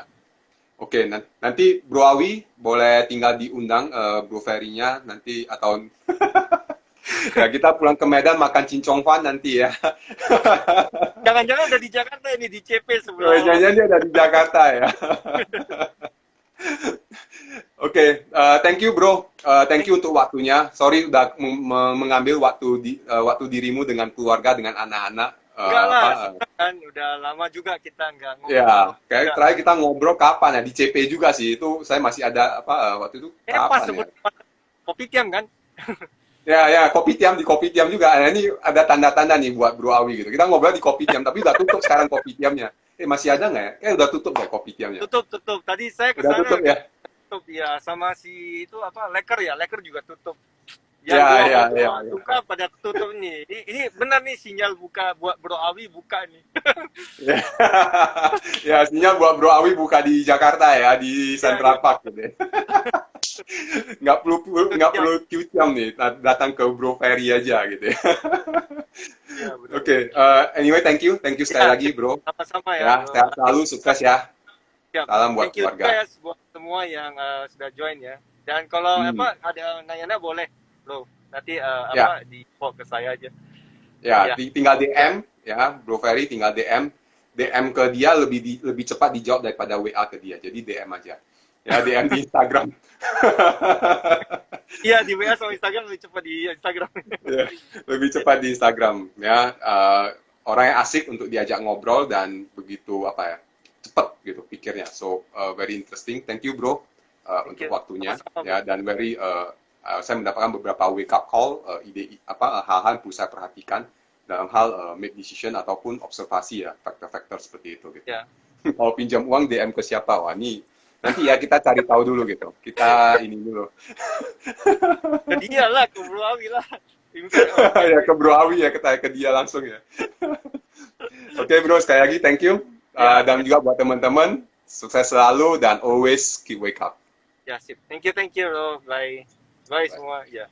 Oke, nanti Bro Awi boleh tinggal diundang Bro Ferry-nya nanti, atau ya kita pulang ke Medan makan cincong fan nanti ya. Jangan-jangan udah di Jakarta ini di CP Oh, sebelah. jangan dia ada di Jakarta ya. Oke, thank you bro. Thank you untuk waktunya. Sorry udah mengambil waktu dirimu dengan keluarga, dengan anak-anak. Enggak lah, Apa? senang kan. Udah lama juga kita nggak Ya, ngobrol-ngobrol kayak juga. terakhir kita ngobrol kapan ya, di CP juga sih. Itu saya masih ada apa waktu itu Pas kapan ya? sebut kopi tiam kan? Ya, ya, Kopitiam, di Kopitiam juga. Nah, ini ada tanda-tanda nih buat Bro Awi gitu. Kita ngobrol di Kopitiam, tapi udah tutup sekarang Kopitiamnya. Masih ada nggak ya? Udah tutup ya Kopitiamnya. Tutup. Tadi saya ke Udah sana tutup ya? tutup ya, sama si itu apa Leker ya, Leker juga tutup. Yang Ya, dua ya, ya, orang ya. suka pada tutup nih. Ini benar nih sinyal buka buat Bro Awi buka nih. Ya, ya, sinyal buat Bro Awi buka di Jakarta ya, di Ya, ya. Central Park gitu ya. Nggak perlu QCM nih, datang ke Bro Ferry aja gitu ya. Ya, benar. Oke, anyway, thank you sekali Ya, lagi Bro. sama-sama ya, Ya, Bro. sehat selalu, sukses ya. Siap. Salam buat Thank you keluarga. guys buat semua yang sudah join ya. Dan kalau Hmm. ada nanya-nanya boleh, Bro. Nanti Ya, di call ke saya aja. ya, Ya. tinggal DM ya, Bro Ferry tinggal DM ke dia, lebih cepat dijawab daripada WA ke dia. Jadi DM aja. Ya, DM di Instagram. Iya, di WA sama Instagram lebih cepat di Instagram. Ya, lebih cepat di Instagram ya. Orang yang asik untuk diajak ngobrol dan begitu apa ya, cepat gitu pikirnya. So very interesting. Thank you bro Thank untuk you. waktunya Sama-sama, Bro. ya, dan saya mendapatkan beberapa wake up call, ide apa hal-hal yang perlu saya perhatikan dalam hal make decision ataupun observasi ya, faktor-faktor seperti itu gitu. Ya. Kalau pinjam uang DM ke siapa? Wah, nih nanti ya kita cari tahu dulu gitu. Kita ini dulu. Ke dia lah, ke Bro Awi lah. Ya ke Bro Awi ya, kita ke dia langsung ya. Oke bro, sekali lagi thank you. Ya, Dan juga buat teman-teman, sukses selalu dan always keep wake up. ya, sip. Thank you, Bro. Bye. Bye Bye. semua. Ya.